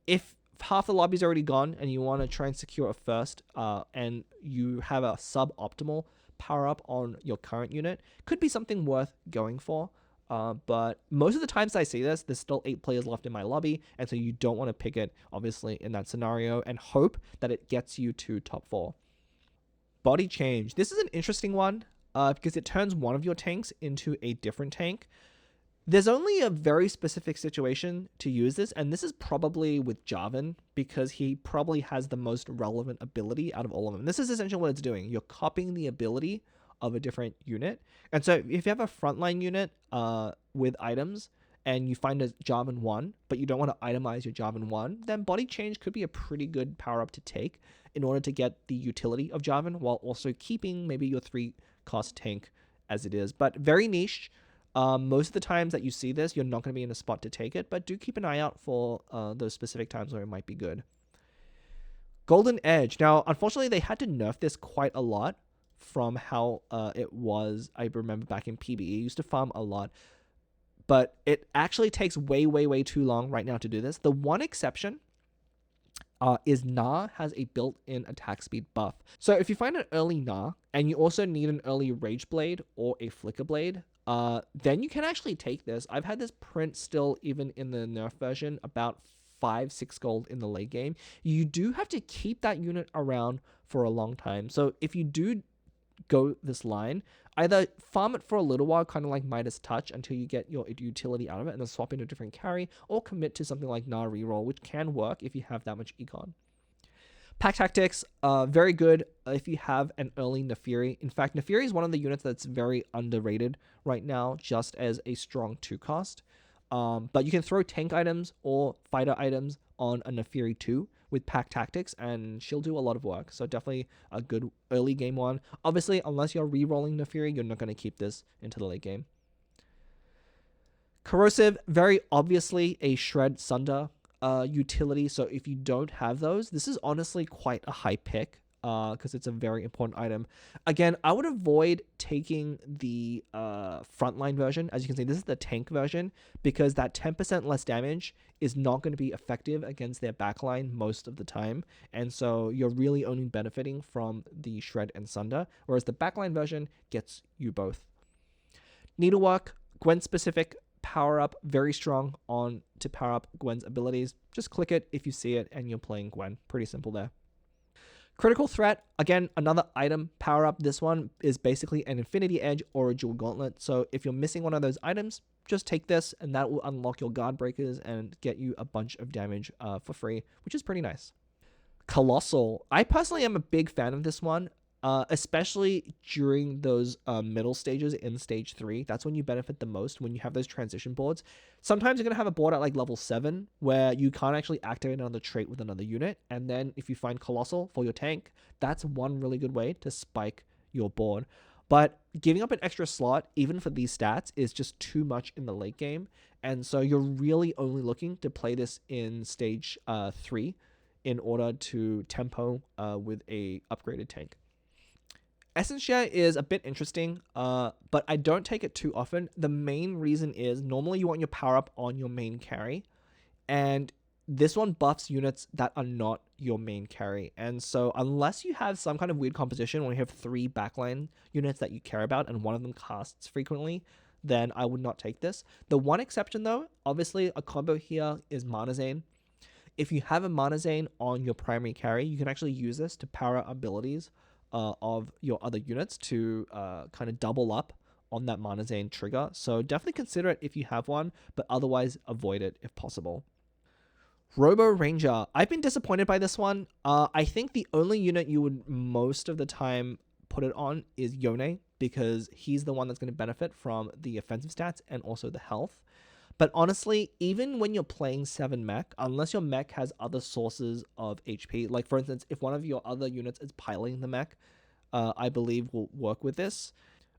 Speaker 1: if half the lobby's already gone and you want to try and secure a first and you have a suboptimal power up on your current unit, could be something worth going for. But most of the times I see this, there's still 8 players left in my lobby, and so you don't want to pick it, obviously, in that scenario, and hope that it gets you to top 4. Body Change. This is an interesting one because it turns one of your tanks into a different tank. There's only a very specific situation to use this, and this is probably with Jarvan, because he probably has the most relevant ability out of all of them. This is essentially what it's doing. You're copying the ability of a different unit. And so if you have a frontline unit with items, and you find a Jarvan 1, but you don't want to itemize your Jarvan 1, then Body Change could be a pretty good power-up to take in order to get the utility of Jarvan, while also keeping maybe your 3-cost tank as it is. But very niche. Most of the times that you see this, you're not going to be in a spot to take it, but do keep an eye out for those specific times where it might be good. Golden Edge. Now, unfortunately, they had to nerf this quite a lot from how it was. I remember back in PBE, it used to farm a lot, but it actually takes way too long right now to do this. The one exception is Na has a built-in attack speed buff. So if you find an early Na and you also need an early Rage Blade or a Flicker Blade, then you can actually take this. I've had this print still even in the nerf version, about 5-6 gold in the late game. You do have to keep that unit around for a long time. So if you do go this line, either farm it for a little while, kind of like Midas Touch, until you get your utility out of it, and then swap into a different carry, or commit to something like Na reroll, which can work if you have that much econ. Pack Tactics, very good if you have an early Nefiri. In fact, Nefiri is one of the units that's very underrated right now, just as a strong 2-cost. But you can throw tank items or fighter items on a Nefiri too with Pack Tactics, and she'll do a lot of work. So definitely a good early game one. Obviously, unless you're re-rolling Nefiri, you're not going to keep this into the late game. Corrosive, very obviously a Shred Sunder utility. So if you don't have those, this is honestly quite a high pick because it's a very important item. Again, I would avoid taking the frontline version. As you can see, this is the tank version, because that 10% less damage is not going to be effective against their backline most of the time. And so you're really only benefiting from the Shred and Sunder, whereas the backline version gets you both. Needlework, Gwen specific power up, very strong on to power up Gwen's abilities. Just click it if you see it and you're playing Gwen. Pretty simple there. Critical Threat, again, another item power up. This one is basically an Infinity Edge or a Jewel Gauntlet. So if you're missing one of those items, just take this and that will unlock your guard breakers and get you a bunch of damage for free, which is pretty nice. Colossal, I personally am a big fan of this one. Especially during those middle stages in stage 3. That's when you benefit the most, when you have those transition boards. Sometimes you're going to have a board at like level 7 where you can't actually activate another trait with another unit. And then if you find Colossal for your tank, that's one really good way to spike your board. But giving up an extra slot, even for these stats, is just too much in the late game. And so you're really only looking to play this in stage 3 in order to tempo with a upgraded tank. Essence Share is a bit interesting, but I don't take it too often. The main reason is normally you want your power up on your main carry, and this one buffs units that are not your main carry. And so unless you have some kind of weird composition where you have 3 backline units that you care about and one of them casts frequently, then I would not take this. The one exception though, obviously a combo here is Mana Zane. If you have a Mana Zane on your primary carry, you can actually use this to power up abilities of your other units to kind of double up on that Mana Zane trigger. So definitely consider it if you have one, but otherwise avoid it if possible. Robo Ranger. I've been disappointed by this one. I think the only unit you would most of the time put it on is Yone, because he's the one that's going to benefit from the offensive stats and also the health. But honestly, even when you're playing 7 mech, unless your mech has other sources of HP, like for instance, if one of your other units is piloting the mech, I believe will work with this,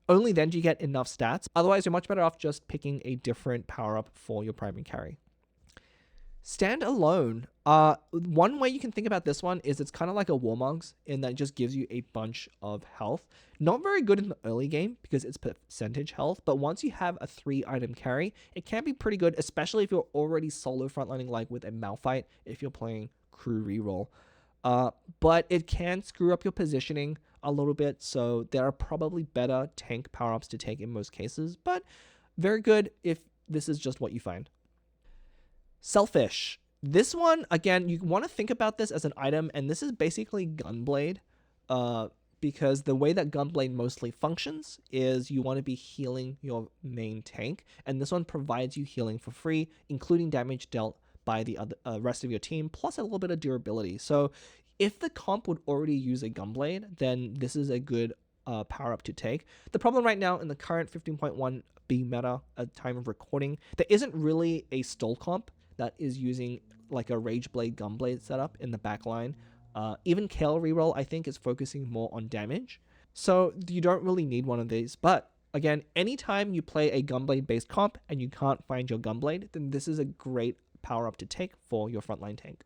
Speaker 1: only then do you get enough stats. Otherwise, you're much better off just picking a different power-up for your primary carry. Stand alone. One way you can think about this one is it's kind of like a Warmogs in that it just gives you a bunch of health. Not very good in the early game because it's percentage health, but once you have a 3-item carry, it can be pretty good, especially if you're already solo frontlining, like with a Malphite, if you're playing crew reroll. But it can screw up your positioning a little bit, so there are probably better tank power-ups to take in most cases, but very good if this is just what you find. Selfish. This one, again, you want to think about this as an item, and this is basically Gunblade, because the way that Gunblade mostly functions is you want to be healing your main tank, and this one provides you healing for free, including damage dealt by the other, rest of your team, plus a little bit of durability. So if the comp would already use a Gunblade, then this is a good power-up to take. The problem right now in the current 15.1 B meta at time of recording, there isn't really a S.O.L comp that is using like a Rageblade Gunblade setup in the back line. Even Kale reroll, I think, is focusing more on damage. So you don't really need one of these. But again, anytime you play a Gunblade based comp and you can't find your Gunblade, then this is a great power up to take for your frontline tank.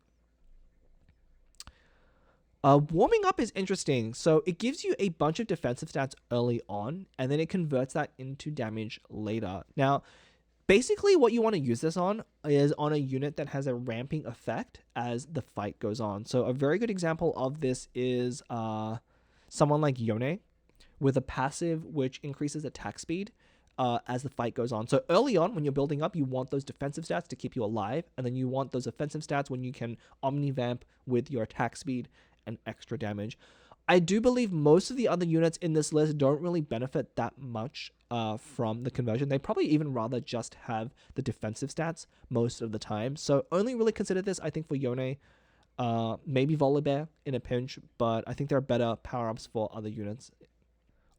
Speaker 1: Warming up is interesting. So it gives you a bunch of defensive stats early on, and then it converts that into damage later. Now, basically what you want to use this on is on a unit that has a ramping effect as the fight goes on. So a very good example of this is someone like Yone with a passive which increases attack speed as the fight goes on. So early on, when you're building up, you want those defensive stats to keep you alive, and then you want those offensive stats when you can omnivamp with your attack speed and extra damage. I do believe most of the other units in this list don't really benefit that much from the conversion. They probably even rather just have the defensive stats most of the time. So only really consider this, I think, for Yone, maybe Volibear in a pinch, but I think there are better power-ups for other units.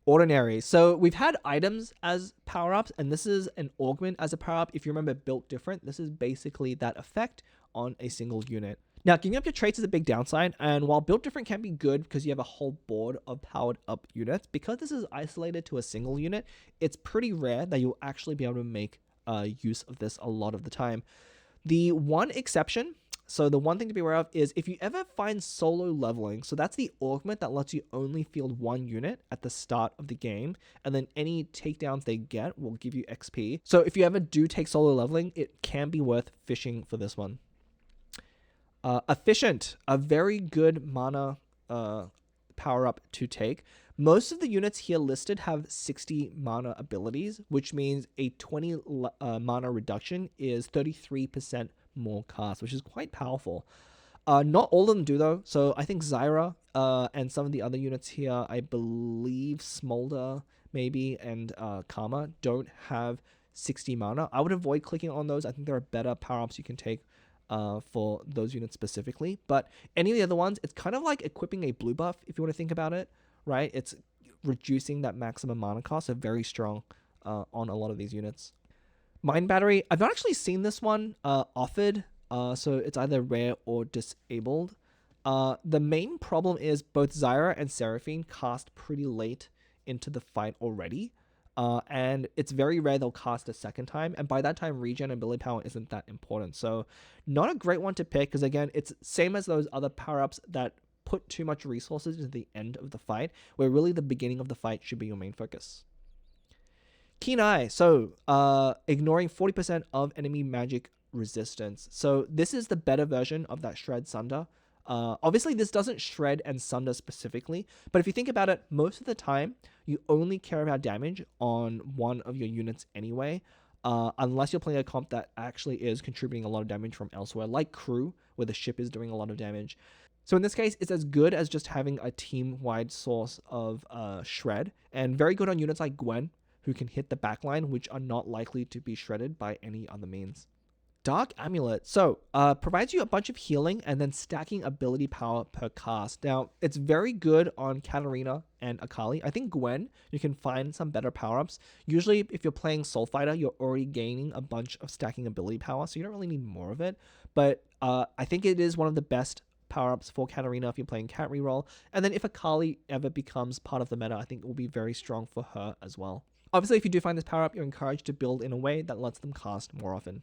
Speaker 1: Ordinary. So we've had items as power-ups, and this is an augment as a power-up. If you remember Built Different, this is basically that effect on a single unit. Now, giving up your traits is a big downside, and while Built Different can be good because you have a whole board of powered up units, because this is isolated to a single unit, it's pretty rare that you'll actually be able to make use of this a lot of the time. The one exception, so the one thing to be aware of is if you ever find solo leveling, so that's the augment that lets you only field one unit at the start of the game, and then any takedowns they get will give you XP. So if you ever do take solo leveling, it can be worth fishing for this one. Efficient, a very good mana power-up to take. Most of the units here listed have 60 mana abilities, which means a 20 mana reduction is 33% more cast, which is quite powerful. Not all of them do, though. So I think Zyra and some of the other units here, I believe Smolder maybe, and Karma don't have 60 mana. I would avoid clicking on those. I think there are better power-ups you can take for those units specifically. But any of the other ones, it's kind of like equipping a blue buff, if you want to think about it, right? It's reducing that maximum mana cost, so very strong on a lot of these units. Mind Battery, I've not actually seen this one offered, so it's either rare or disabled. The main problem is both Zyra and Seraphine cast pretty late into the fight already. And it's very rare they'll cast a second time, and by that time regen and ability power isn't that important. So not a great one to pick, because again, it's same as those other power-ups that put too much resources into the end of the fight, where really the beginning of the fight should be your main focus. Keen Eye, so ignoring 40% of enemy magic resistance. So this is the better version of that Shred Sunder. Obviously, this doesn't shred and sunder specifically, but if you think about it, most of the time, you only care about damage on one of your units anyway, unless you're playing a comp that actually is contributing a lot of damage from elsewhere, like Crew, where the ship is doing a lot of damage. So in this case, it's as good as just having a team-wide source of shred, and very good on units like Gwen, who can hit the backline, which are not likely to be shredded by any other means. Dark Amulet. So, provides you a bunch of healing and then stacking ability power per cast. Now, it's very good on Katarina and Akali. I think Gwen, you can find some better power-ups. Usually, if you're playing S.O.L.E Fighter, you're already gaining a bunch of stacking ability power, so you don't really need more of it. But I think it is one of the best power-ups for Katarina if you're playing Cat Reroll. And then if Akali ever becomes part of the meta, I think it will be very strong for her as well. Obviously, if you do find this power-up, you're encouraged to build in a way that lets them cast more often.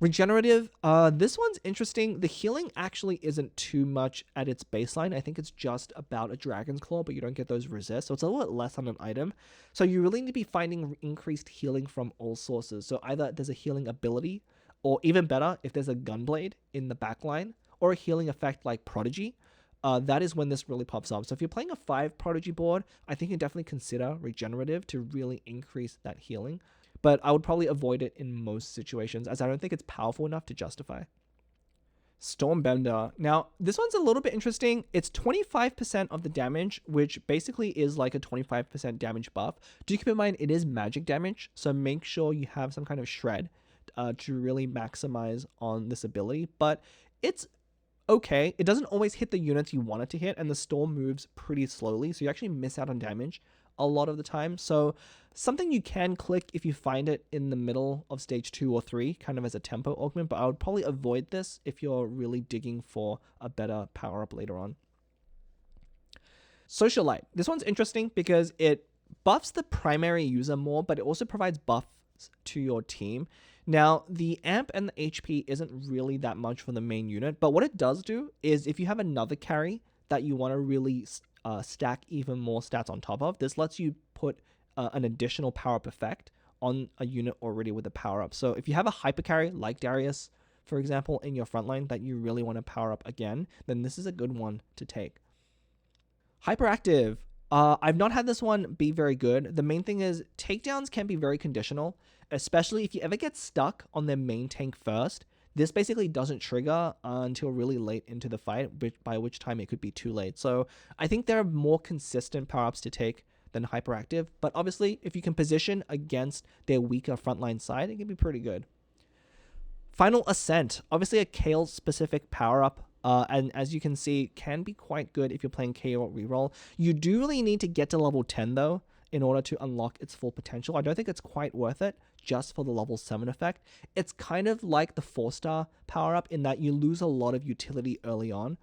Speaker 1: Regenerative, this one's interesting. The healing actually isn't too much at its baseline. I think it's just about a Dragon's Claw, but you don't get those resists, so it's a little bit less on an item. So you really need to be finding increased healing from all sources. So either there's a healing ability, or even better, if there's a Gunblade in the backline, or a healing effect like Prodigy. That is when this really pops up. So if you're playing a 5 Prodigy board, I think you can definitely consider Regenerative to really increase that healing. But I would probably avoid it in most situations, as I don't think it's powerful enough to justify. Stormbender. Now, this one's a little bit interesting. It's 25% of the damage, which basically is like a 25% damage buff. Do keep in mind it is magic damage, so make sure you have some kind of shred to really maximize on this ability. But it's okay. It doesn't always hit the units you want it to hit, and the storm moves pretty slowly, so you actually miss out on damage a lot of the time. So something you can click if you find it in the middle of stage 2 or 3, kind of as a tempo augment, but I would probably avoid this if you're really digging for a better power-up later on. Socialite. This one's interesting because it buffs the primary user more, but it also provides buffs to your team. Now, the amp and the HP isn't really that much for the main unit, but what it does do is if you have another carry that you want to really stack even more stats on top of. This lets you put an additional power-up effect on a unit already with a power-up. So if you have a hyper carry like Darius, for example, in your frontline that you really want to power up again, then this is a good one to take. Hyperactive. I've not had this one be very good. The main thing is takedowns can be very conditional, especially if you ever get stuck on their main tank first. This basically doesn't trigger until really late into the fight, by which time it could be too late. So I think there are more consistent power-ups to take than Hyperactive, but obviously if you can position against their weaker frontline side, it can be pretty good. Final Ascent, obviously a Kale specific power-up, and as you can see, can be quite good if you're playing KO reroll. You do really need to get to level 10 though, in order to unlock its full potential. I don't think it's quite worth it just for the level 7 effect. It's kind of like the 4-star power-up in that you lose a lot of utility early on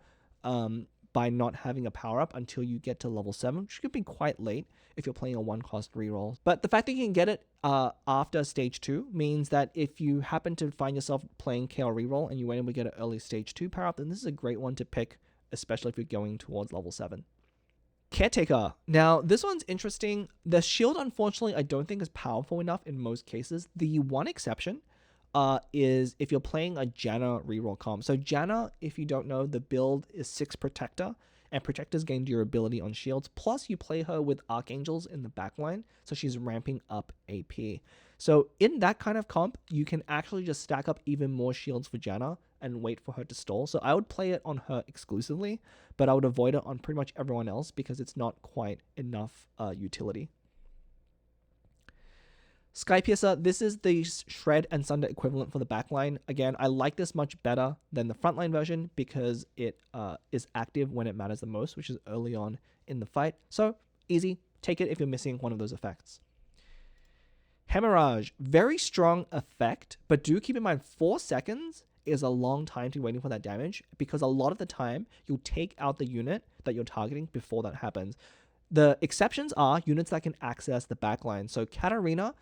Speaker 1: by not having a power-up until you get to level 7, which could be quite late if you're playing a 1-cost reroll. But the fact that you can get it after stage 2 means that if you happen to find yourself playing KO reroll and you were able to get an early stage 2 power-up, then this is a great one to pick, especially if you're going towards level 7. Caretaker. Now, this one's interesting. The shield, unfortunately, I don't think is powerful enough in most cases. The one exception is if you're playing a Janna reroll comp. So Janna, if you don't know, the build is 6 Protector, and Protectors gain durability on shields. Plus, you play her with Archangels in the backline, so she's ramping up AP. So in that kind of comp, you can actually just stack up even more shields for Janna and wait for her to stall. So I would play it on her exclusively, but I would avoid it on pretty much everyone else because it's not quite enough utility. Skypiercer, this is the Shred and Sunder equivalent for the backline. Again, I like this much better than the frontline version because it is active when it matters the most, which is early on in the fight. So easy, take it if you're missing one of those effects. Hemorrhage, very strong effect, but do keep in mind 4 seconds is a long time to be waiting for that damage because a lot of the time you'll take out the unit that you're targeting before that happens. The exceptions are units that can access the backline. So Katarina,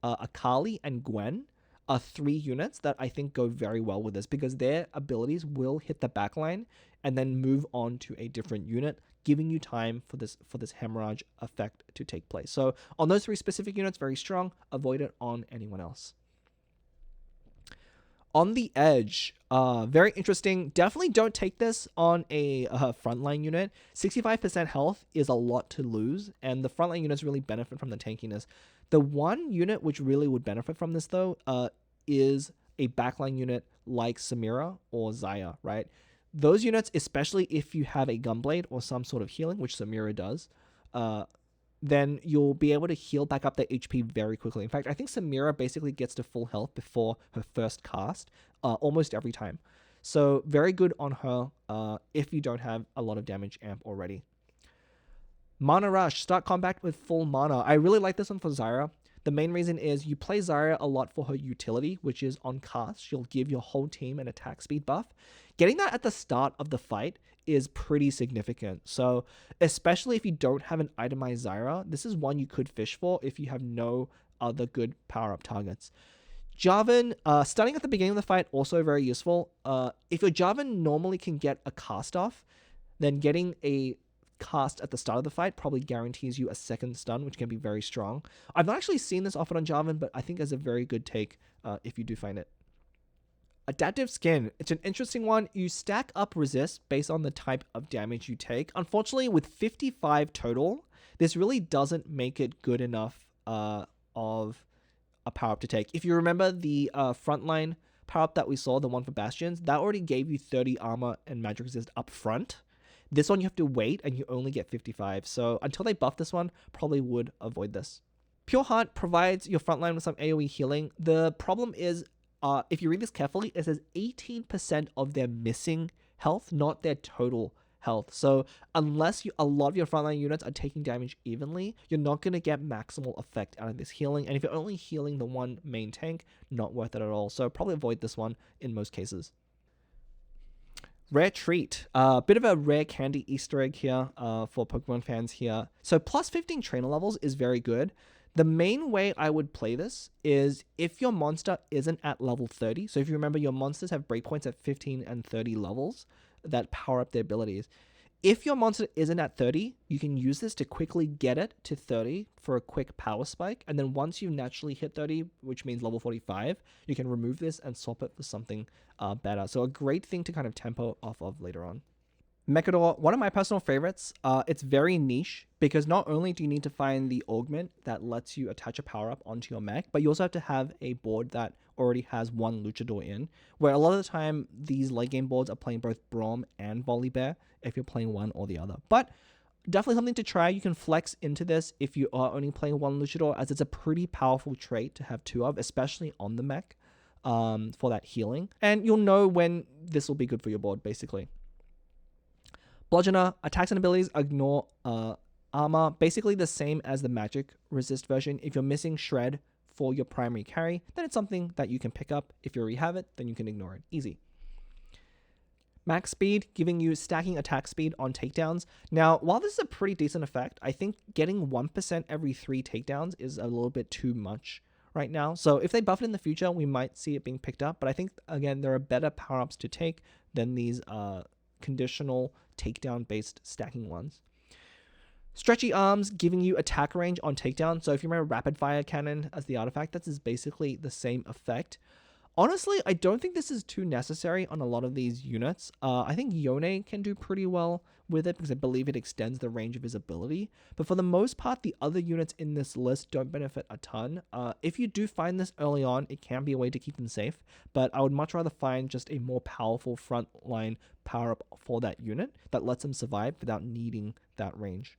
Speaker 1: Akali, and Gwen are 3 units that I think go very well with this because their abilities will hit the backline and then move on to a different unit, giving you time for this hemorrhage effect to take place. So on those 3 specific units, very strong. Avoid it on anyone else. On the Edge, very interesting. Definitely don't take this on a frontline unit. 65% health is a lot to lose, and the frontline units really benefit from the tankiness. The one unit which really would benefit from this, though, is a backline unit like Samira or Xayah, right? Those units, especially if you have a Gunblade or some sort of healing, which Samira does, then you'll be able to heal back up their HP very quickly. In fact, I think Samira basically gets to full health before her first cast almost every time. So very good on her if you don't have a lot of damage amp already. Mana Rush, start combat with full mana. I really like this one for Zyra. The main reason is you play Zyra a lot for her utility, which is on cast. She'll give your whole team an attack speed buff. Getting that at the start of the fight is pretty significant. So especially if you don't have an itemized Zyra, this is one you could fish for if you have no other good power-up targets. Jarvan, starting at the beginning of the fight, also very useful. If your Jarvan normally can get a cast off, then getting a cast at the start of the fight probably guarantees you a second stun, which can be very strong. I've not actually seen this offered on Jarvan, but I think it's a very good take if you do find it. Adaptive Skin. It's an interesting one. You stack up resist based on the type of damage you take. Unfortunately, with 55 total, this really doesn't make it good enough of a power-up to take. If you remember the frontline power-up that we saw, the one for Bastions, that already gave you 30 armor and magic resist up front. This one you have to wait and you only get 55. So until they buff this one, probably would avoid this. Pure Heart provides your frontline with some AoE healing. The problem is, if you read this carefully, it says 18% of their missing health, not their total health. So unless a lot of your frontline units are taking damage evenly, you're not going to get maximal effect out of this healing. And if you're only healing the one main tank, not worth it at all. So probably avoid this one in most cases. Rare Treat. Bit of a rare candy Easter egg here for Pokemon fans here. So plus 15 trainer levels is very good. The main way I would play this is if your monster isn't at level 30. So if you remember, your monsters have breakpoints at 15 and 30 levels that power up their abilities. If your monster isn't at 30, you can use this to quickly get it to 30 for a quick power spike. And then once you naturally hit 30, which means level 45, you can remove this and swap it for something better. So a great thing to kind of tempo off of later on. Mechador, one of my personal favorites. It's very niche because not only do you need to find the augment that lets you attach a power-up onto your mech, but you also have to have a board that already has one luchador in, where a lot of the time these late game boards are playing both Braum and Volibear if you're playing one or the other. But definitely something to try. You can flex into this if you are only playing one luchador, as it's a pretty powerful trait to have two of, especially on the mech for that healing. And you'll know when this will be good for your board, basically. Bludgeoner, attacks and abilities ignore armor, basically the same as the magic resist version. If you're missing shred for your primary carry, then it's something that you can pick up. If you already have it, then you can ignore it. Easy. Max speed, giving you stacking attack speed on takedowns. Now, while this is a pretty decent effect, I think getting 1% every 3 takedowns is a little bit too much right now. So if they buff it in the future, we might see it being picked up. But I think, again, there are better power-ups to take than these conditional takedown-based stacking ones. Stretchy Arms, giving you attack range on takedown. So if you remember Rapid Fire Cannon as the artifact, that is basically the same effect. Honestly, I don't think this is too necessary on a lot of these units. I think Yone can do pretty well with it because I believe it extends the range of his ability. But for the most part, the other units in this list don't benefit a ton. If you do find this early on, it can be a way to keep them safe. But I would much rather find just a more powerful frontline power-up for that unit that lets them survive without needing that range.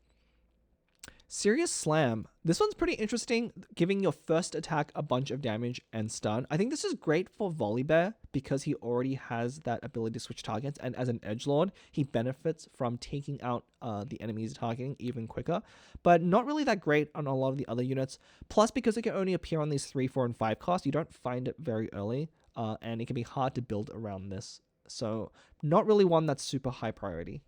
Speaker 1: Serious Slam. This one's pretty interesting, giving your first attack a bunch of damage and stun. I think this is great for Volibear because he already has that ability to switch targets, and as an edgelord, he benefits from taking out the enemy's targeting even quicker, but not really that great on a lot of the other units. Plus, because it can only appear on these 3, 4, and 5 costs, you don't find it very early, and it can be hard to build around this. So not really one that's super high priority.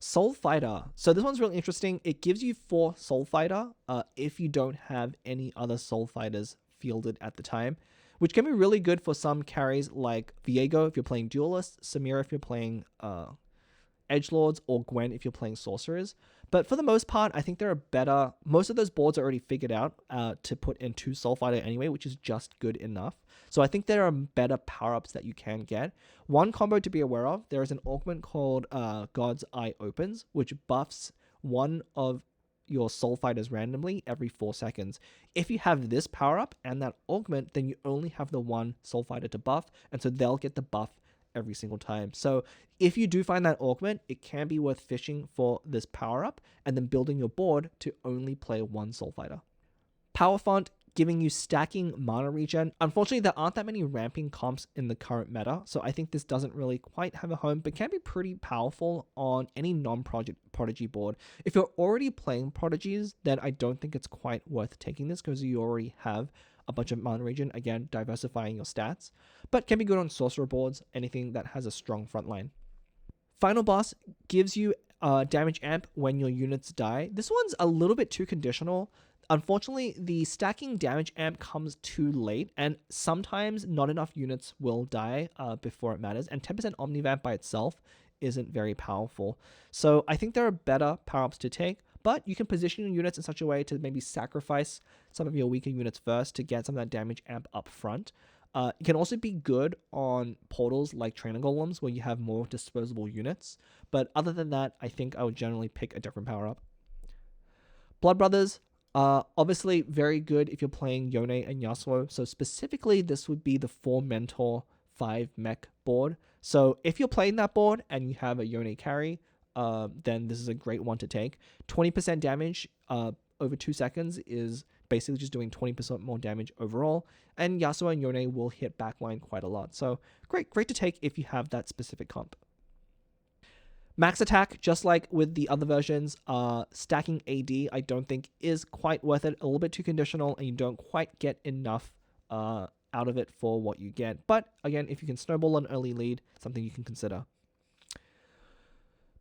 Speaker 1: S.O.L E Fighter. So this one's really interesting. It gives you 4 S.O.L E Fighter if you don't have any other S.O.L E Fighters fielded at the time, which can be really good for some carries like Viego if you're playing Duelist, Samira if you're playing Edgelords, or Gwen if you're playing Sorcerers. But for the most part, I think there are better... Most of those boards are already figured out to put into S.O.L E Fighter anyway, which is just good enough. So I think there are better power-ups that you can get. One combo to be aware of, there is an augment called God's Eye Opens, which buffs one of your S.O.L E Fighters randomly every 4 seconds. If you have this power-up and that augment, then you only have the one S.O.L E Fighter to buff, and so they'll get the buff every single time. So if you do find that augment, it can be worth fishing for this power-up and then building your board to only play one S.O.L E Fighter. Power Font, giving you stacking mana regen. Unfortunately, there aren't that many ramping comps in the current meta, so I think this doesn't really quite have a home, but can be pretty powerful on any non-Prodigy board. If you're already playing Prodigies, then I don't think it's quite worth taking this because you already have a bunch of mana regen, again, diversifying your stats, but can be good on sorcerer boards, anything that has a strong front line. Final Boss gives you damage amp when your units die. This one's a little bit too conditional. Unfortunately, the stacking damage amp comes too late, and sometimes not enough units will die before it matters, and 10% Omnivamp by itself isn't very powerful. So I think there are better power-ups to take, but you can position your units in such a way to maybe sacrifice some of your weaker units first to get some of that damage amp up front. It can also be good on portals like Trainer Golems where you have more disposable units, but other than that, I think I would generally pick a different power-up. Blood Brothers, obviously very good if you're playing Yone and Yasuo, so specifically this would be the 4 Mentor 5 Mech board. So if you're playing that board and you have a Yone carry, then this is a great one to take. 20% damage over 2 seconds is basically just doing 20% more damage overall, and Yasuo and Yone will hit backline quite a lot. So great to take if you have that specific comp. Max attack, just like with the other versions, stacking AD I don't think is quite worth it. A little bit too conditional, and you don't quite get enough out of it for what you get. But again, if you can snowball an early lead, something you can consider.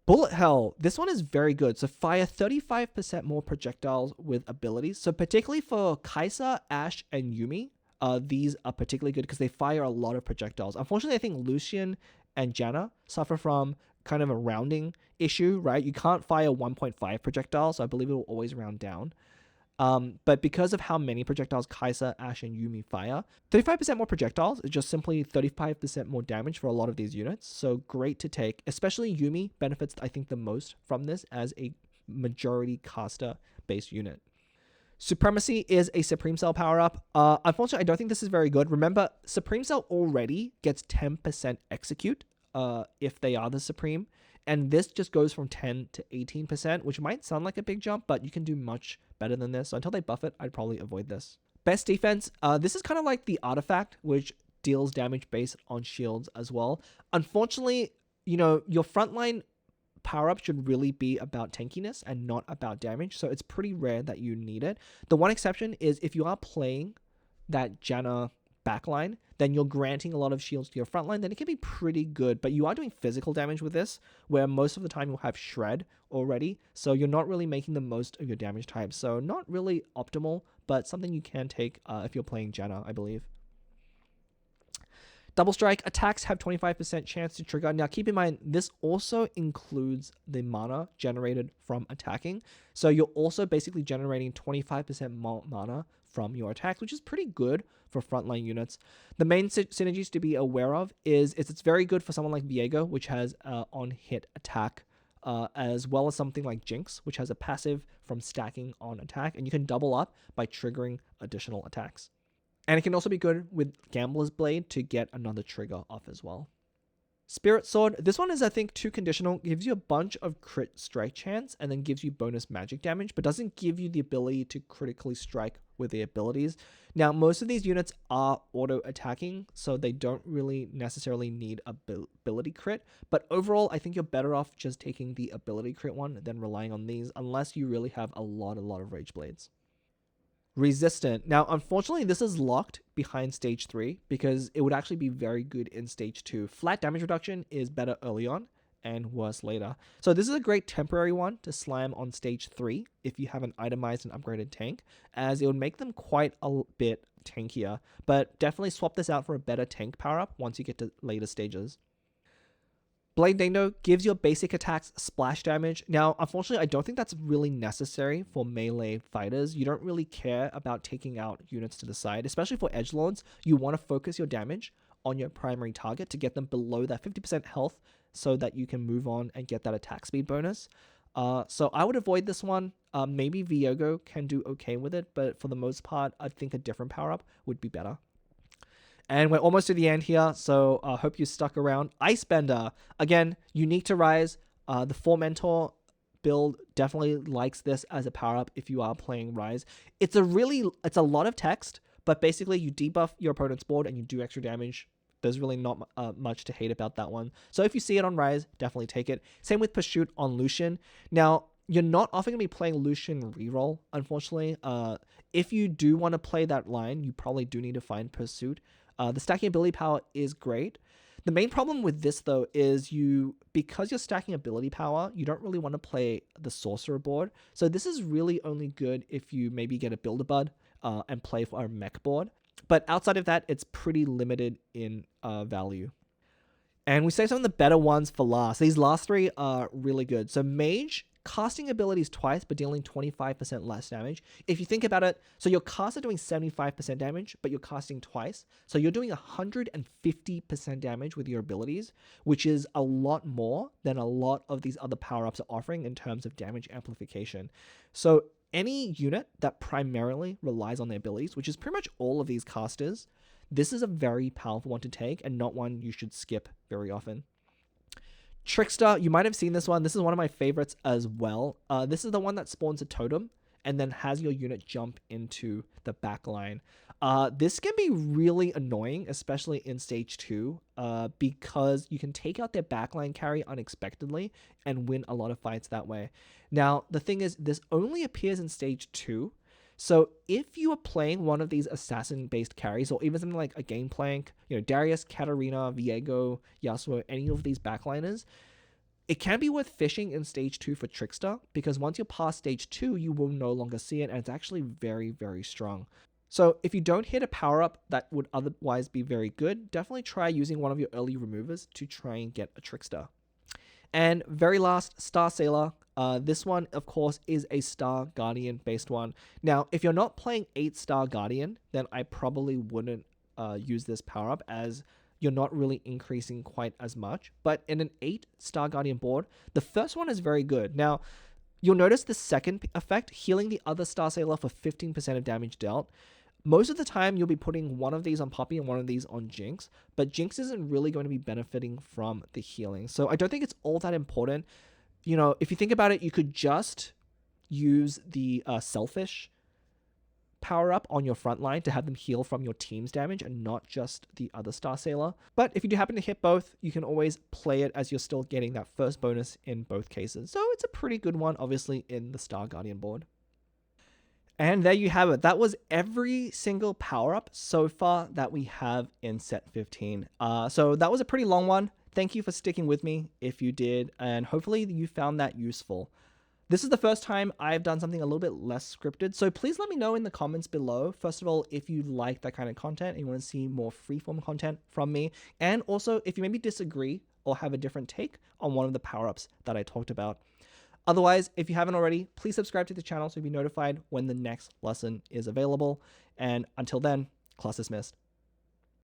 Speaker 1: Bullet Hell, this one is very good. So fire 35% more projectiles with abilities. So particularly for Kai'Sa, Ashe, and Yuumi, these are particularly good because they fire a lot of projectiles. Unfortunately, I think Lucian and Janna suffer from kind of a rounding issue, right? You can't fire 1.5 projectiles, so I believe it will always round down. But because of how many projectiles Kai'Sa, Ash, and Yuumi fire, 35% more projectiles is just simply 35% more damage for a lot of these units. So great to take, especially Yuumi benefits, I think, the most from this as a majority caster-based unit. Supremacy is a Supreme Cell power-up. Unfortunately, I don't think this is very good. Remember, Supreme Cell already gets 10% execute if they are the Supreme. And this just goes from 10 to 18%, which might sound like a big jump, but you can do much better than this. So until they buff it, I'd probably avoid this. Best defense. This is kind of like the artifact, which deals damage based on shields as well. Unfortunately, you know, your frontline power-up should really be about tankiness and not about damage, so it's pretty rare that you need it. The one exception is if you are playing that Janna backline, then you're granting a lot of shields to your frontline, then it can be pretty good, but you are doing physical damage with this, where most of the time you'll have Shred already, so you're not really making the most of your damage type, so not really optimal, but something you can take if you're playing Janna, I believe. Double Strike attacks have 25% chance to trigger. Now, keep in mind, this also includes the mana generated from attacking. So you're also basically generating 25% more mana from your attacks, which is pretty good for frontline units. The main synergies to be aware of is it's very good for someone like Viego, which has on-hit attack, as well as something like Jinx, which has a passive from stacking on attack, and you can double up by triggering additional attacks. And it can also be good with Gambler's Blade to get another trigger off as well. Spirit Sword. This one is, I think, too conditional. Gives you a bunch of crit strike chance and then gives you bonus magic damage, but doesn't give you the ability to critically strike with the abilities. Now, most of these units are auto-attacking, so they don't really necessarily need ability crit. But overall, I think you're better off just taking the ability crit one than relying on these, unless you really have a lot of Rage Blades. Resistant. Now, unfortunately, this is locked behind stage 3 because it would actually be very good in stage 2. Flat damage reduction is better early on and worse later. So this is a great temporary one to slam on stage 3 if you have an itemized and upgraded tank, as it would make them quite a bit tankier. But definitely swap this out for a better tank power-up once you get to later stages. Blade Dando gives your basic attacks splash damage. Now, unfortunately, I don't think that's really necessary for melee fighters. You don't really care about taking out units to the side, especially for edgelords. You want to focus your damage on your primary target to get them below that 50% health so that you can move on and get that attack speed bonus. So I would avoid this one. Maybe Viego can do okay with it, but for the most part, I think a different power-up would be better. And we're almost to the end here, so I hope you stuck around. Icebender, again, unique to Rise. The 4 Mentor build definitely likes this as a power-up if you are playing Rise. It's a lot of text, but basically you debuff your opponent's board and you do extra damage. There's really not much to hate about that one. So if you see it on Rise, definitely take it. Same with Pursuit on Lucian. Now, you're not often going to be playing Lucian reroll, unfortunately. If you do want to play that line, you probably do need to find Pursuit. The stacking ability power is great. The main problem with this, though, is because you're stacking ability power, you don't really want to play the Sorcerer board. So this is really only good if you maybe get a Build-A-Bud and play for a mech board. But outside of that, it's pretty limited in value. And we save some of the better ones for last. These last 3 are really good. So Mage, casting abilities twice, but dealing 25% less damage. If you think about it, so your casts are doing 75% damage, but you're casting twice. So you're doing 150% damage with your abilities, which is a lot more than a lot of these other power-ups are offering in terms of damage amplification. So any unit that primarily relies on their abilities, which is pretty much all of these casters, this is a very powerful one to take and not one you should skip very often. Trickster, you might have seen this one. This is one of my favorites as well. This is the one that spawns a totem and then has your unit jump into the back line. This can be really annoying, especially in stage 2, because you can take out their backline carry unexpectedly and win a lot of fights that way. Now, the thing is, this only appears in stage 2. So if you are playing one of these assassin-based carries, or even something like a Gameplank, Darius, Katarina, Viego, Yasuo, any of these backliners, it can be worth fishing in stage 2 for Trickster, because once you're past stage 2, you will no longer see it, and it's actually very, very strong. So if you don't hit a power-up that would otherwise be very good, definitely try using one of your early removers to try and get a Trickster. And very last, Star Sailor. This one, of course, is a Star Guardian based one. Now, if you're not playing 8-Star Guardian, then I probably wouldn't use this power up, as you're not really increasing quite as much. But in an 8-Star Guardian board, the first one is very good. Now, you'll notice the second effect, healing the other Star Sailor for 15% of damage dealt. Most of the time, you'll be putting one of these on Poppy and one of these on Jinx, but Jinx isn't really going to be benefiting from the healing. So I don't think it's all that important. You know, if you think about it, you could just use the Selfish power up on your front line to have them heal from your team's damage and not just the other Star Sailor. But if you do happen to hit both, you can always play it as you're still getting that first bonus in both cases. So it's a pretty good one, obviously, in the Star Guardian board. And there you have it. That was every single power-up so far that we have in set 15. So that was a pretty long one. Thank you for sticking with me if you did, and hopefully you found that useful. This is the first time I've done something a little bit less scripted, so please let me know in the comments below, first of all, if you like that kind of content and you want to see more freeform content from me, and also if you maybe disagree or have a different take on one of the power-ups that I talked about. Otherwise, if you haven't already, please subscribe to the channel so you'll be notified when the next lesson is available. And until then, class dismissed.